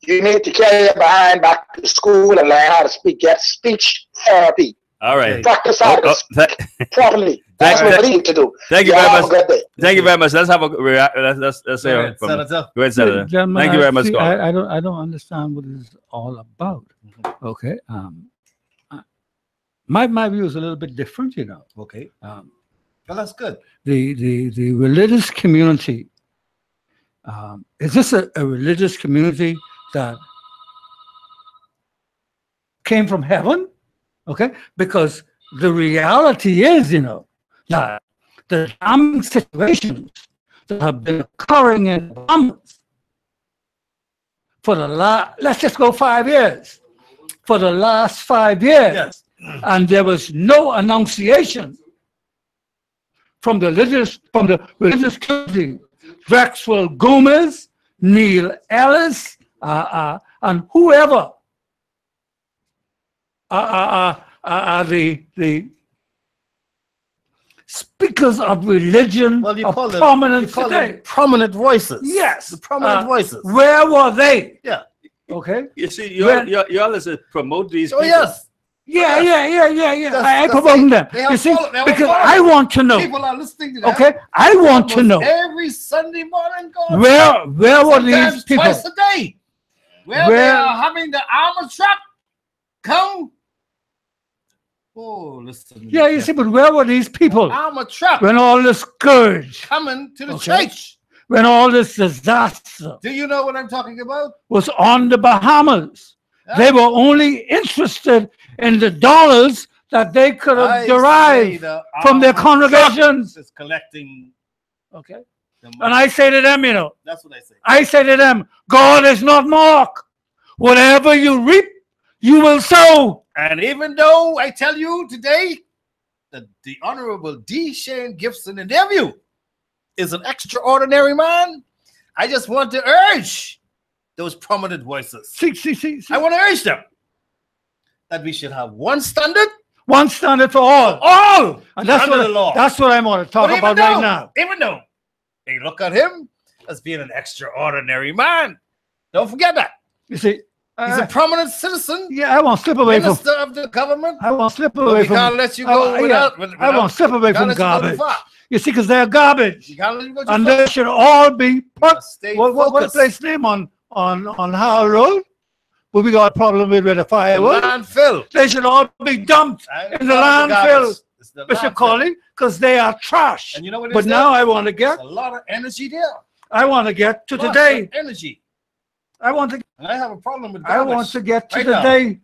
You need to carry it behind back to school and learn how to speak. Get speech therapy. All right. Practice how to speak properly. That's what we need to do. Thank you very much. Thank you very much. Let's have a let's say go ahead, Senator. Thank you very much. I don't understand what it's all about. Okay. My view is a little bit different, you know. Okay. Well, that's good. The religious community, is this a religious community that came from heaven? Okay, because the reality is, you know, that the damning situations that have been occurring in Bahamas for the let's just go 5 years, for the last 5 years, yes. And there was no annunciation from the religious community. Drexel Gomez, Neil Ellis, and whoever are the speakers of religion, of prominence today. Prominent voices. Yes. The prominent voices. Where were they? Yeah. Okay. You see, y'all is promote these people. Yes. Yeah. I promote them. You see, because I want to know. People are listening to that. Okay, I want to know. Every Sunday morning, where were these people? Twice a day. Where they are having the armor truck come. Oh, listen. Yeah, you see, but where were these people? Armor truck. When all this scourge coming to the church. When all this disaster. Do you know what I'm talking about? Was on the Bahamas. They were only interested in the dollars that they could have derived from their congregations. Is collecting. Okay. And I say to them, you know. That's what I say. I say to them, God is not mocked. Whatever you reap, you will sow. And even though I tell you today that the Honorable D. Shane Gibson, in their view, is an extraordinary man, I just want to urge those prominent voices. See. I want to urge them that we should have one standard. One standard for all. All! And that's Under what, the law. that's what I want to talk But about right now. Even though they look at him as being an extraordinary man. Don't forget that. You see, He's a prominent citizen. yeah, I won't slip away from. Minister of the government. I won't slip But away we from. can't let you go without. I won't slip away from garbage. You see, because they're garbage, You can't let you go too and far. they should all be put. Stay What the focused. place name on Howell Road? Where we got a problem with the firewood. Landfill. They should all be dumped in the landfill, Bishop Colley, because they are trash. And you know what it But is now there? I want to get. There's a lot of energy there. I want to get to Lots today. of energy. I want to. And I have a problem with I garbage. want to get to Right the now. day.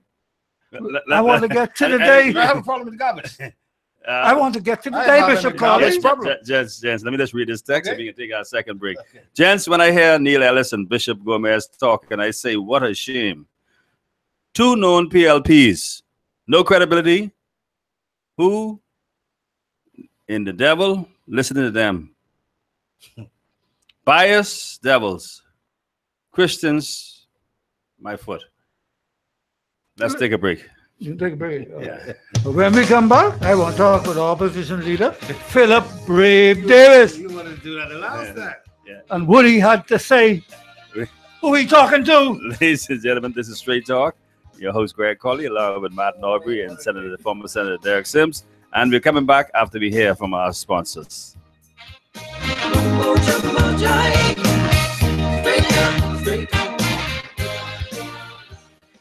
I want to get to the day. I have a problem with garbage. I want to get to the I day, have Bishop an Colley. garbage problem. Gents, let me just read this text Okay. and we can take our second break. Gents, when I hear Neil Ellis and Bishop Gomez talking, I say, what a shame. Two known PLPs, no credibility. Who in the devil? Listen to them. Bias devils. Christians, my foot. Let's take a break. You take a break. Yeah. But when we come back, I want to talk with opposition leader Philip Brave Davis. You wanted to do that the last time. And what he had to say. Who he talking to? Ladies and gentlemen, this is Straight Talk. Your host, Greg Colley, along with Matt Norbury and former Senator Derek Sims. And we're coming back after we hear from our sponsors.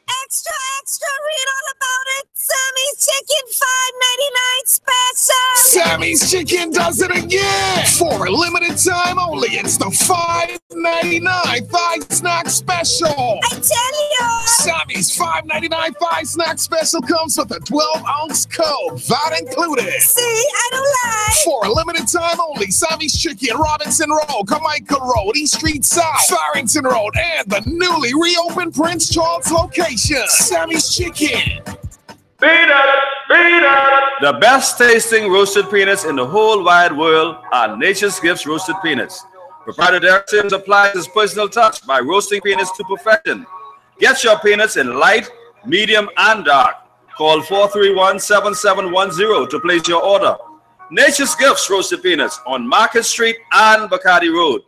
Extra, extra, read all about it. Sammy's Chicken $5.99 special. Sammy's Chicken does it again. For a limited time only, it's the $5.99 thigh snack special. I tell you. Sammy's $5.99 thigh snack special comes with a 12-ounce Coke, VAT included. See, I don't lie. For a limited time only, Sammy's Chicken, Robinson Road, Carmichael Road, East Street South, Farrington Road, and the newly reopened Prince Charles location. Sammy's Chicken. The best tasting roasted peanuts in the whole wide world are Nature's Gifts roasted peanuts. Proprietor Derek Sims applies his personal touch by roasting peanuts to perfection. Get your peanuts in light, medium, and dark. Call 431-7710 to place your order. Nature's Gifts roasted peanuts on Market Street and Bacardi Road.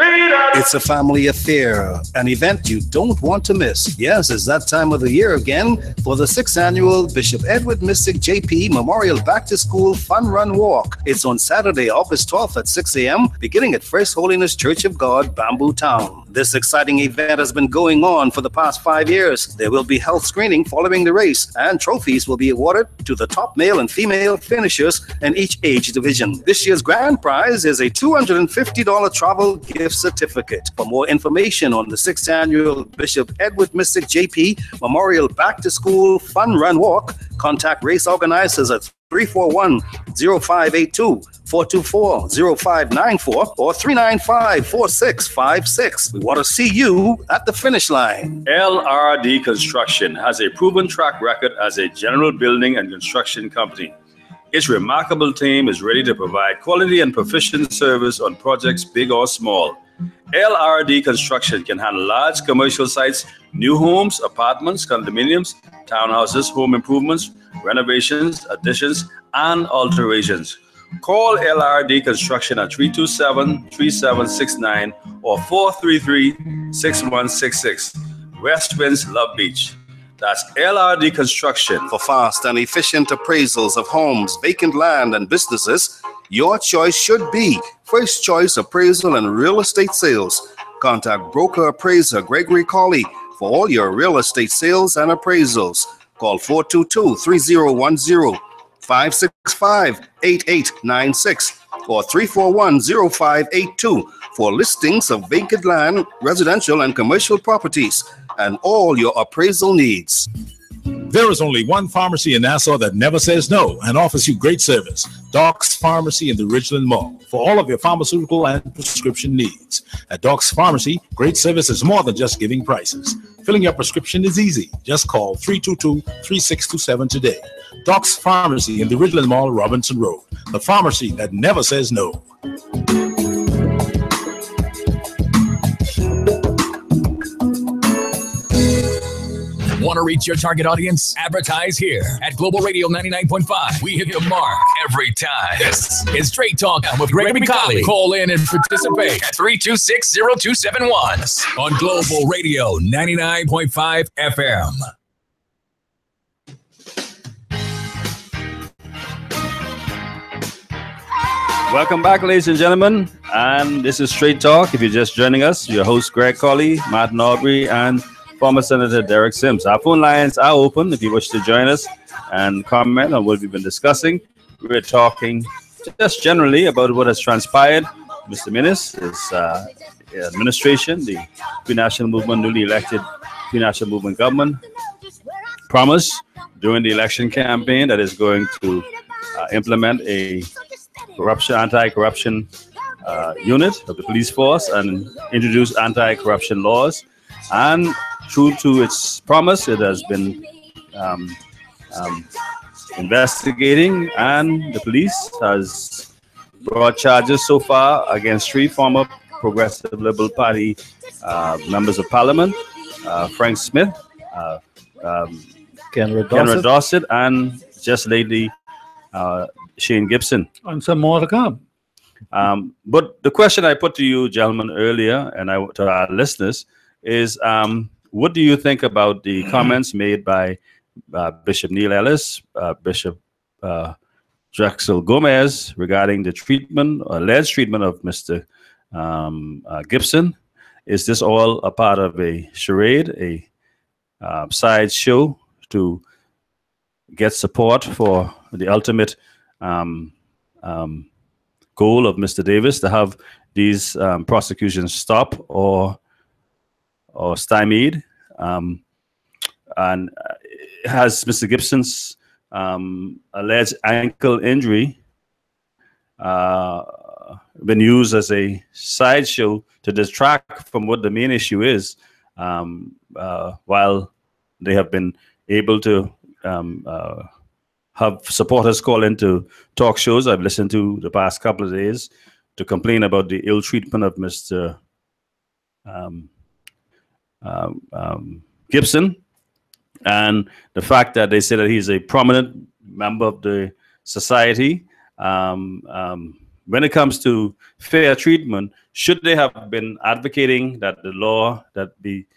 It's a family affair, an event you don't want to miss. Yes, it's that time of the year again for the 6th annual Bishop Edward Mystic JP Memorial Back to School Fun Run Walk. It's on Saturday, August 12th at 6 a.m., beginning at First Holiness Church of God, Bamboo Town. This exciting event has been going on for the past 5 years. There will be health screening following the race, and trophies will be awarded to the top male and female finishers in each age division. This year's grand prize is a $250 travel gift certificate. For more information on the 6th annual Bishop Edward Mystic JP Memorial Back to School Fun Run Walk, contact race organizers at 341-0582, 424-0594, or 395-4656. We want to see you at the finish line. LRD Construction has a proven track record as a general building and construction company. Its remarkable team is ready to provide quality and proficient service on projects big or small. LRD Construction can handle large commercial sites, new homes, apartments, condominiums, townhouses, home improvements, renovations, additions, and alterations. Call LRD Construction at 327-3769 or 433-6166. West Winds, Love Beach. That's LRD Construction. For fast and efficient appraisals of homes, vacant land, and businesses, your choice should be First Choice Appraisal and Real Estate Sales. Contact broker appraiser Gregory Colley for all your real estate sales and appraisals. Call 422-3010, 565-8896, or 341-0582 for listings of vacant land, residential and commercial properties, and all your appraisal needs. There is only one pharmacy in Nassau that never says no and offers you great service. Doc's Pharmacy in the Ridgeland Mall for all of your pharmaceutical and prescription needs. At Doc's Pharmacy, great service is more than just giving prices. Filling your prescription is easy. Just call 322-3627 today. Doc's Pharmacy in the Ridgeland Mall, Robinson Road. The pharmacy that never says no. Want to reach your target audience? Advertise here at Global Radio 99.5. We hit the mark every time. This is Straight Talk with Gregory McCauley. Call in and participate at 326-0271 on Global Radio 99.5 FM. Welcome back, ladies and gentlemen. And this is Straight Talk. If you're just joining us, your host, Greg Colley, Martin Aubrey, and former Senator Derek Sims. Our phone lines are open if you wish to join us and comment on what we've been discussing. We're talking just generally about what has transpired. Mr. Minnis, his administration, the Pre-National Movement, newly elected Pre-National Movement government, promised during the election campaign that is going to implement a anti-corruption unit of the police force and introduce anti-corruption laws. And true to its promise, it has been investigating, and the police has brought charges so far against 3 former Progressive Liberal Party members of Parliament, Frank Smith, Kenra Dorset, and just lately Shane Gibson. And some more to come. But the question I put to you, gentlemen, earlier, and to our listeners, is what do you think about the comments made by Bishop Neil Ellis, Bishop Drexel Gomez regarding the treatment, alleged treatment of Mr. Gibson? Is this all a part of a charade, a side show to get support for the ultimate goal of Mr. Davis to have these prosecutions stop or stymied? And has Mr. Gibson's alleged ankle injury been used as a sideshow to distract from what the main issue is, while they have been able to have supporters call into talk shows I've listened to the past couple of days to complain about the ill treatment of Mr. Gibson, and the fact that they say that he's a prominent member of the society. When it comes to fair treatment, should they have been advocating that the law that be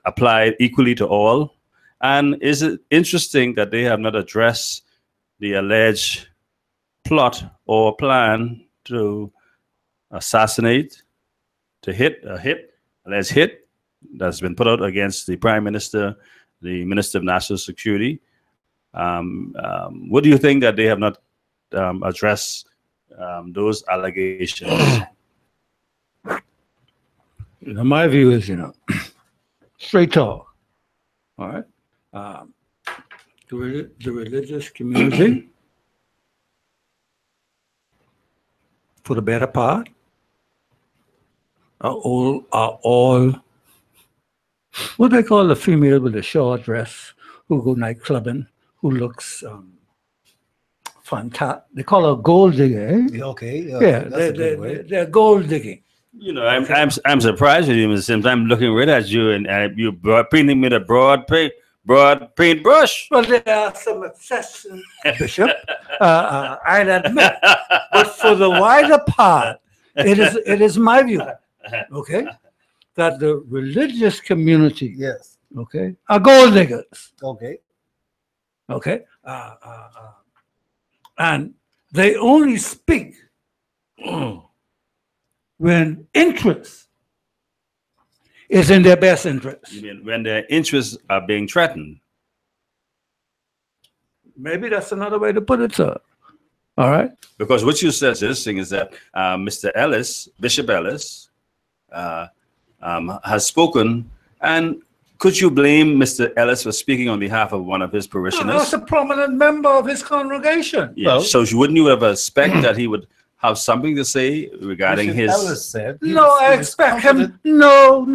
applied equally to all? And is it interesting that they have not addressed the alleged plot or plan to assassinate, to alleged hit that's been put out against the Prime Minister, the Minister of National Security? What do you think that they have not addressed those allegations? My view is, straight talk. All right. The religious community, for the better part, are all what they call the female with the short dress who go night clubbing, who looks fantastic. They call her gold digger. Eh? Okay. Yeah, they're gold digging. I'm surprised with you, Mr. Sims. I'm looking right at you, and you painting me with a broad paintbrush. Well, there are some exceptions, Bishop. I'll admit, but for the wider part, it is my view, okay, that the religious community, Yes. okay, are gold diggers, Okay. okay, and they only speak when interest is in their best interest. You mean when their interests are being threatened? Maybe that's another way to put it, sir. All right. Because what you said, this thing is that Mr. Ellis, Bishop Ellis, has spoken, and could you blame Mr. Ellis for speaking on behalf of one of his parishioners? That's a prominent member of his congregation. Yeah. Well, so wouldn't you ever expect that he would have something to say regarding Bishop his? Ellis said I expect him. No.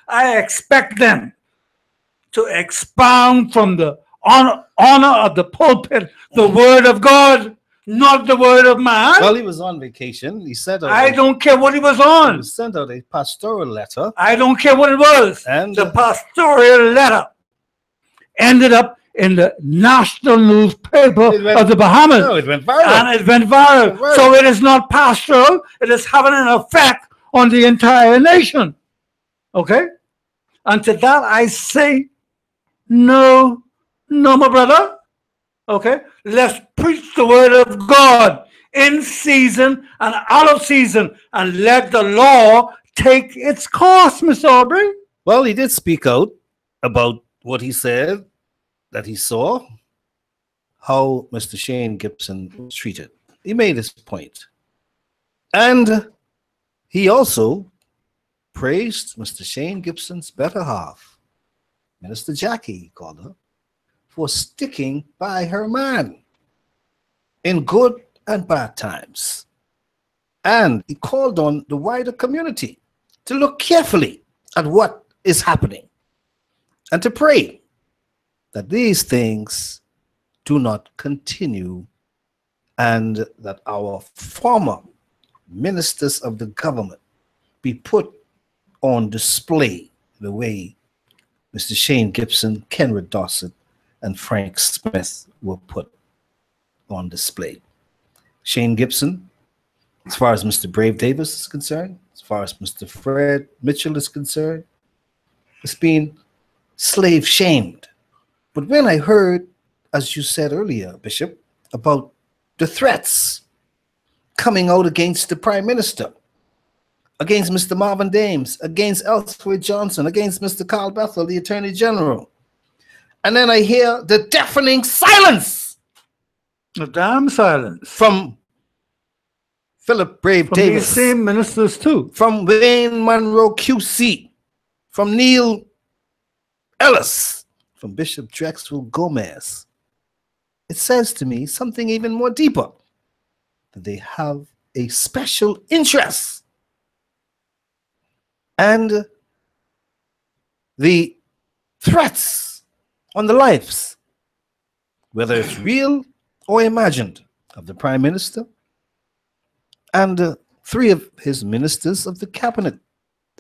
I expect them to expound from the honor of the pulpit, the word of God, not the word of man. Well, he was on vacation. He sent out I don't care what he was he on. sent out a pastoral letter. I don't care what it was. And the pastoral letter ended up in the national newspaper of the Bahamas. No, it went viral. And it went viral. So it is not pastoral. It is having an effect on the entire nation. Okay? And to that I say, no, my brother. Okay? Let's preach the word of God in season and out of season and let the law take its course, Miss Aubrey. Well, he did speak out about what he said that he saw, how Mr. Shane Gibson was treated. He made his point. And he also praised Mr. Shane Gibson's better half, Minister Jackie, he called her, for sticking by her man in good and bad times. And he called on the wider community to look carefully at what is happening and to pray that these things do not continue and that our former ministers of the government be put on display the way Mr. Shane Gibson, Kenred Dossett, and Frank Smith were put on display. Shane Gibson, as far as Mr. Brave Davis is concerned, as far as Mr. Fred Mitchell is concerned, it's been slave shamed. But when I heard, as you said earlier, Bishop, about the threats coming out against the Prime Minister, against Mr. Marvin Dames, against Elsworth Johnson, against Mr. Carl Bethel, the Attorney General, and then I hear the deafening silence. The damn silence. From Philip Brave Davis. These same ministers too. From Wayne Monroe QC. From Neil Ellis. From Bishop Drexel Gomez. It says to me something even more deeper. That they have a special interest. And the threats on the lives, whether it's real or imagined, of the Prime Minister and 3 of his ministers of the cabinet,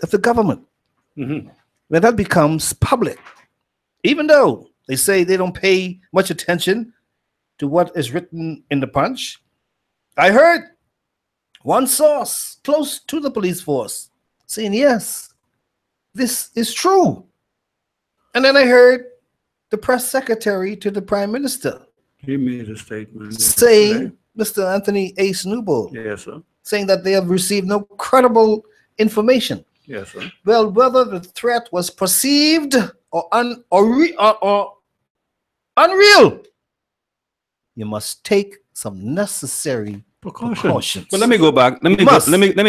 of the government. When that becomes public, even though they say they don't pay much attention to what is written in the Punch, I heard one source close to the police force saying, yes, this is true. And then I heard the press secretary to the Prime Minister, he made a statement saying, Mr. Anthony Ace Newbold, yes, sir, saying that they have received no credible information. Yes, sir. Well, whether the threat was perceived or unreal, you must take some necessary precautions. But let me go back. Let me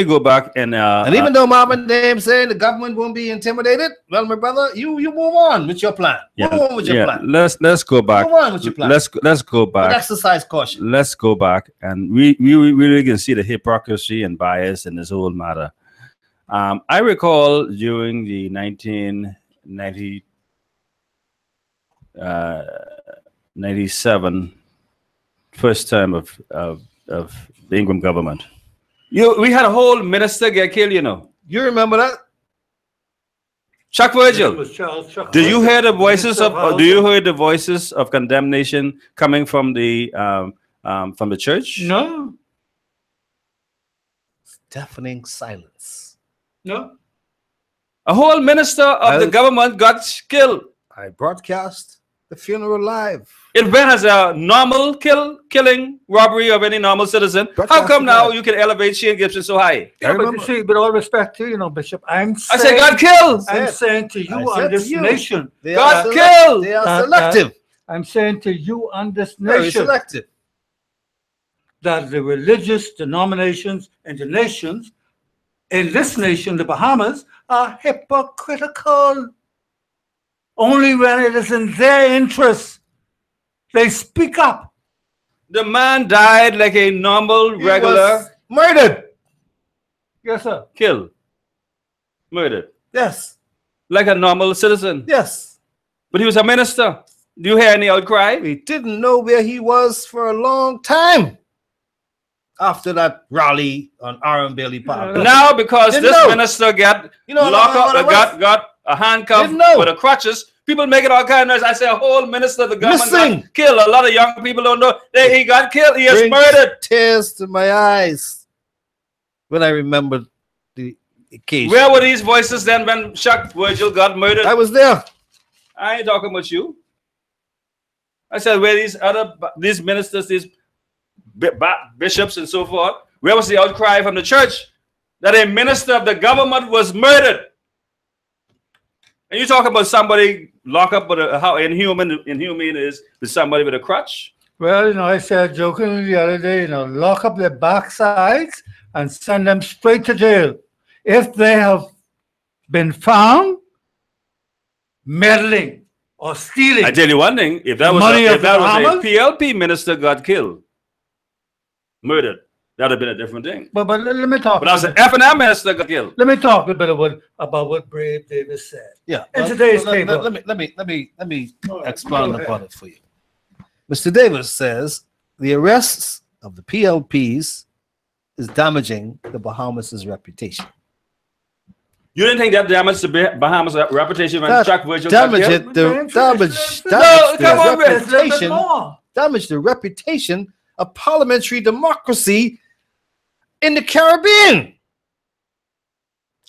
go back and even though Marvin Dame saying the government won't be intimidated, well, my brother, you move on with your plan. Move on with your plan. Let's go back. Move on with your plan. Let's go back. But exercise caution. Let's go back, and we really can see the hypocrisy and bias in this whole matter. I recall during the 1997 first term of the Ingram government. We had a whole minister get killed, you know. You remember that? Chuck Virgil. Do you hear the voices of condemnation coming from the church? No. Deafening silence. No. A whole minister of the government got killed. I broadcast the funeral live. It went as a normal killing, robbery of any normal citizen. How come now you can elevate Shane Gibson so high? Yeah, but you see, with all respect to you know, Bishop, I said God killed. I'm saying to you on this nation, God killed. They are selective. I'm saying to you on this Very nation, selective. that the religious denominations and the nations in this nation, the Bahamas, are hypocritical. Only when it is in their interest, they speak up. The man died like a normal, regular. Murdered. Yes, sir. Killed. Murdered. Yes. Like a normal citizen. Yes. But he was a minister. Do you hear any outcry? We didn't know where he was for a long time. after that rally on Aaron Bailey Park. Now, because Didn't this know. minister got know locked what it was? got a handcuff Didn't know. with a crutches, people making all kinds of noise. I say a whole minister of the government Missing. got killed. A lot of young people don't know that he got killed. He is Brings murdered. tears to my eyes when I remember the occasion. Where were these voices then when Chuck Virgil got murdered? I was there. I ain't talking about you. I said, where these ministers, these bishops and so forth, where was the outcry from the church that a minister of the government was murdered? And you talk about somebody lock up with how inhumane it is with somebody with a crutch? Well, I said jokingly the other day, lock up their backsides and send them straight to jail. If they have been found meddling or stealing. I tell you one thing, if that was a PLP minister got killed, murdered, that would have been a different thing. But let me talk. But I was an F&M minister got killed. Let me talk a bit about what Brave Davis said. Yeah. In today's paper. Let me expound upon it for you. Mr. Davis says the arrests of the PLPs is damaging the Bahamas' reputation. You didn't think that damaged the Bahamas' reputation when Chuck Virgil damage the reputation of parliamentary democracy in the Caribbean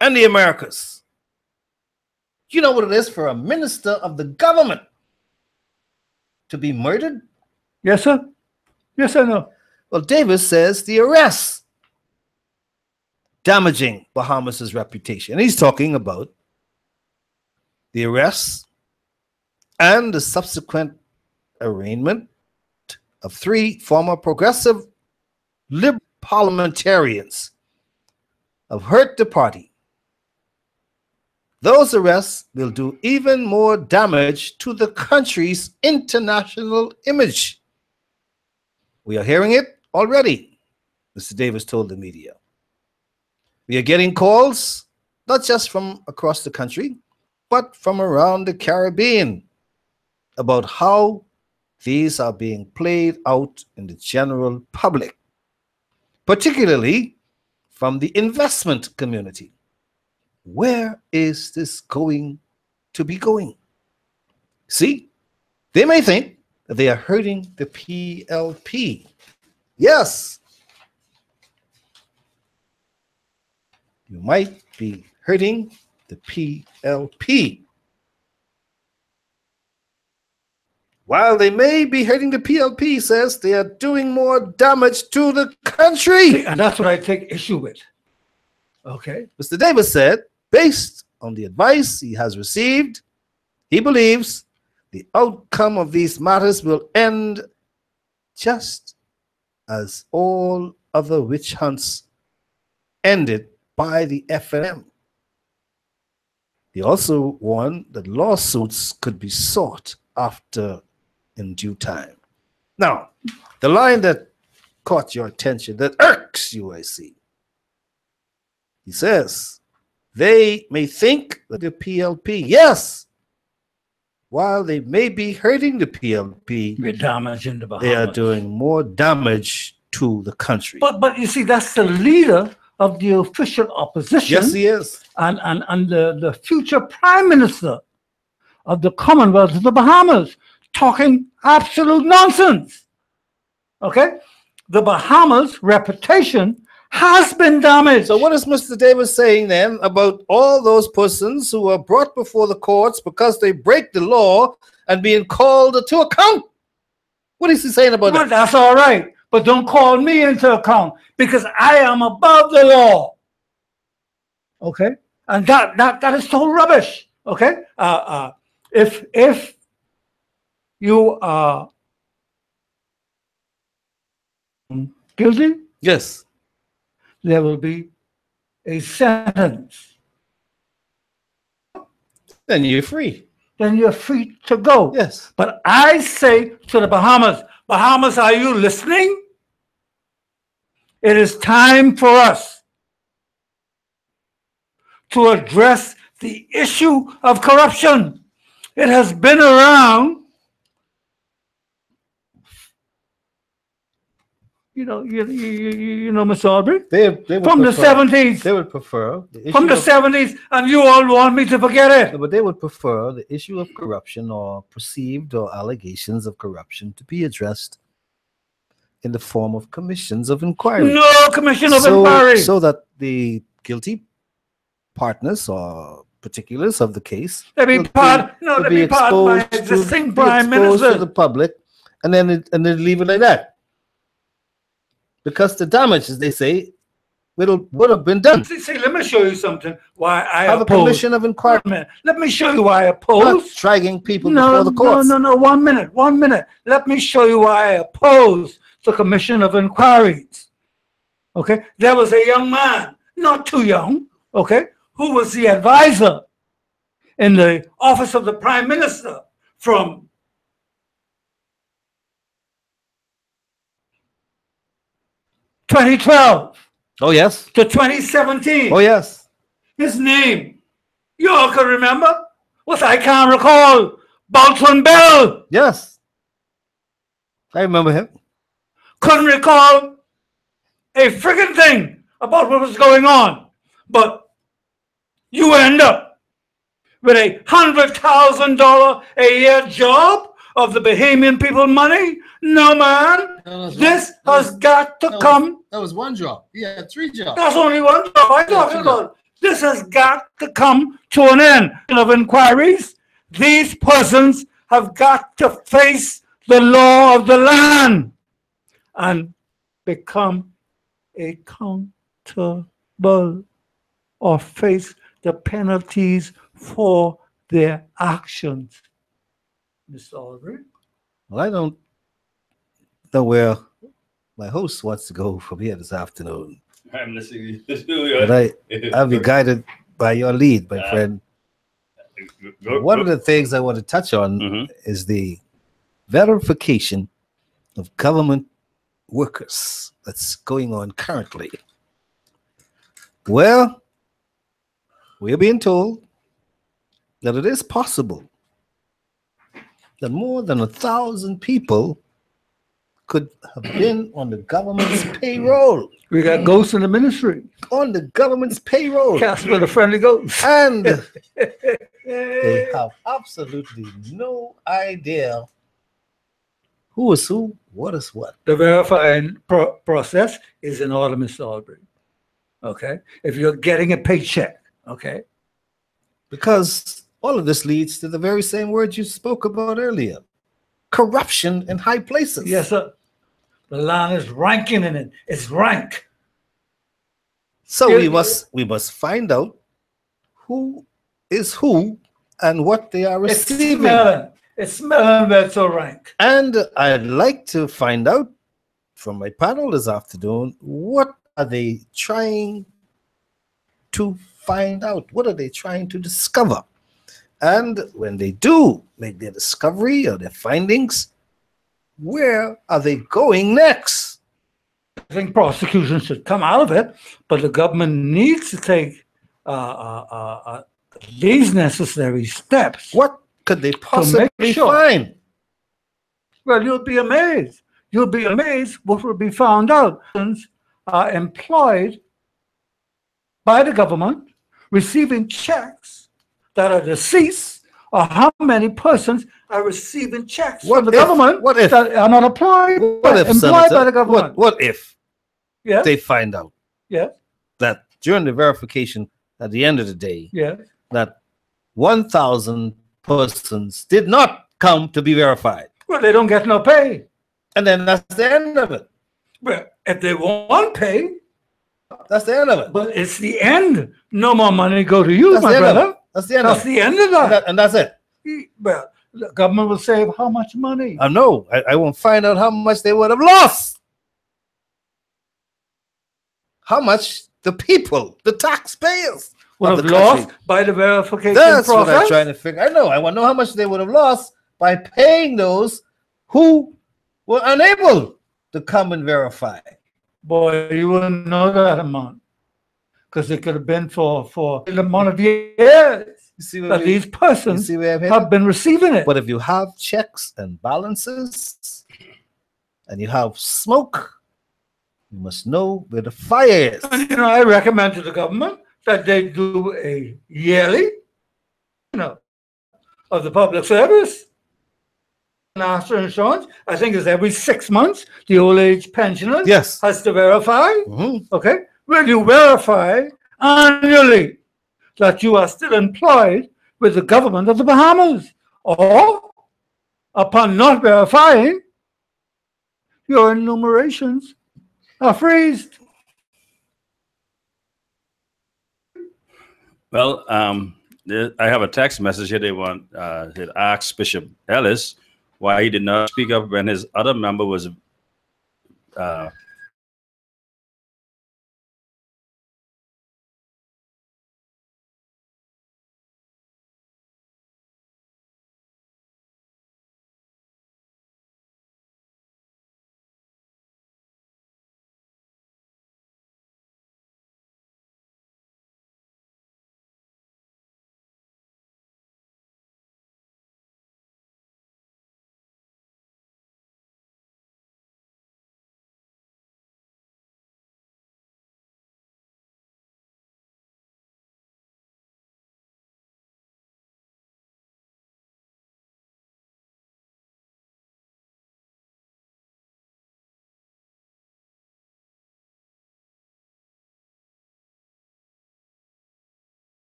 and the Americas. You know what it is for a minister of the government to be murdered? Yes, sir. Yes or no? Well, Davis says the arrests damaging Bahamas' reputation. And he's talking about the arrests and the subsequent arraignment of 3 former progressive liberal parliamentarians have hurt the party. Those arrests will do even more damage to the country's international image. We are hearing it already, Mr. Davis told the media. We are getting calls, not just from across the country, but from around the Caribbean about how these are being played out in the general public, particularly from the investment community. Where is this going to be going? See, they may think that they are hurting the PLP. Yes, you might be hurting the PLP. While they may be hurting the PLP, says they are doing more damage to the country. And that's what I take issue with. Okay. Mr. Davis said, based on the advice he has received, he believes the outcome of these matters will end just as all other witch hunts ended by the F&M. He also warned that lawsuits could be sought after in due time. Now, the line that caught your attention, that irks you, I see. He says, they may think that the PLP, yes, while they may be hurting the PLP, we're damaging the Bahamas. They are doing more damage to the country. But you see, that's the leader of the official opposition. Yes, he is. And the future prime minister of the Commonwealth of the Bahamas talking absolute nonsense. Okay? The Bahamas' reputation has been damaged. So what is Mr. Davis saying then about all those persons who are brought before the courts because they break the law and being called to account? What is he saying about that? That's all right. But don't call me into account because I am above the law. Okay? And that is so rubbish. Okay? If you are guilty, yes, there will be a sentence. Then you're free. Then you're free to go. Yes. But I say to the Bahamas, Bahamas, are you listening? It is time for us to address the issue of corruption. It has been around, Mr. Aubrey, They would from the prefer- 70s, They would prefer the issue from the of- 70s, and you all want me to forget No, it. but they would prefer the issue of corruption or perceived or allegations of corruption to be addressed in the form of commissions of inquiry. No commission of inquiry. So that the guilty partners or particulars of the case They be will part. No, will they be part by exposed to- existing be prime exposed to minister. the public, and then leave it like that. Because the damage, as they say, would have been done. See, let me show you something. Why I Have a oppose. commission of inquiry, Wait a minute. Let me show you why I not oppose. dragging people No, before the courts. no. 1 minute. 1 minute. Let me show you why I oppose the commission of inquiries. Okay, there was a young man, not too young, okay, who was the advisor in the office of the prime minister from 2012 Oh yes. to 2017. Oh yes. His name, you all can remember? What I can't recall. Bolton Bell. Yes. I remember him. Couldn't recall a friggin' thing about what was going on. But you end up with $100,000 a year job of the Bahamian people money? No, man. This has got to come. That was one job. He had 3 jobs. That's only one job I'm talking about. This has got to come to an end of inquiries. These persons have got to face the law of the land and become accountable or face the penalties for their actions. Mr. Aldrin? Well, I don't know where my host wants to go from here this afternoon. I'm listening to you. But I'll be guided by your lead, my friend. One of the things I want to touch on is the verification of government workers that's going on currently. Well, we're being told that it is possible that more than 1,000 people could have been on the government's payroll. We got ghosts in the ministry. On the government's payroll. Casper the friendly ghost. And they have absolutely no idea who is who, what is what. The verifying process is in order, Mr. Aldrin. Okay? If you're getting a paycheck, okay? Because all of this leads to the very same words you spoke about earlier. Corruption in high places. Yes, sir. The land is ranking in it. It's rank. So we must find out who is who and what they are receiving. It's smelling that's so rank. And I'd like to find out from my panel this afternoon, what are they trying to find out? What are they trying to discover? And when they do make their discovery or their findings, where are they going next? I think prosecution should come out of it, but the government needs to take these necessary steps. What could they possibly sure. find? Well, you'll be amazed. You'll be amazed what will be found out. Are employed by the government, receiving checks that are deceased, or how many persons are receiving checks from the government that are not employed by the government. What if Yes. they find out Yes. that during the verification at the end of the day, Yes. that 1,000 persons did not come to be verified? Well, they don't get no pay. And then that's the end of it. Well, if they want pay, that's the end of it. But it's the end. No more money go to you, That's my the end of brother. it. That's the end That's of the it. end of that. And that's it. Well, the government will save how much money? I know. I won't find out how much they would have lost. How much the people, the taxpayers, would have lost by the verification That's process? what I'm trying to figure. I know. I want to know how much they would have lost by paying those who were unable to come and verify. Boy, you wouldn't know that amount, because it could have been for the amount of years that these persons have been receiving it. But if you have checks and balances, and you have smoke You must know where the fire is. And, I recommend to the government that they do a yearly, of the public service. National insurance, I think it's every 6 months. The old age pensioner has to verify. Okay, will you verify annually that you are still employed with the government of the Bahamas, or upon not verifying, your enumerations are freezed? Well, I have a text message here. It asks Bishop Ellis why he did not speak up when his other member was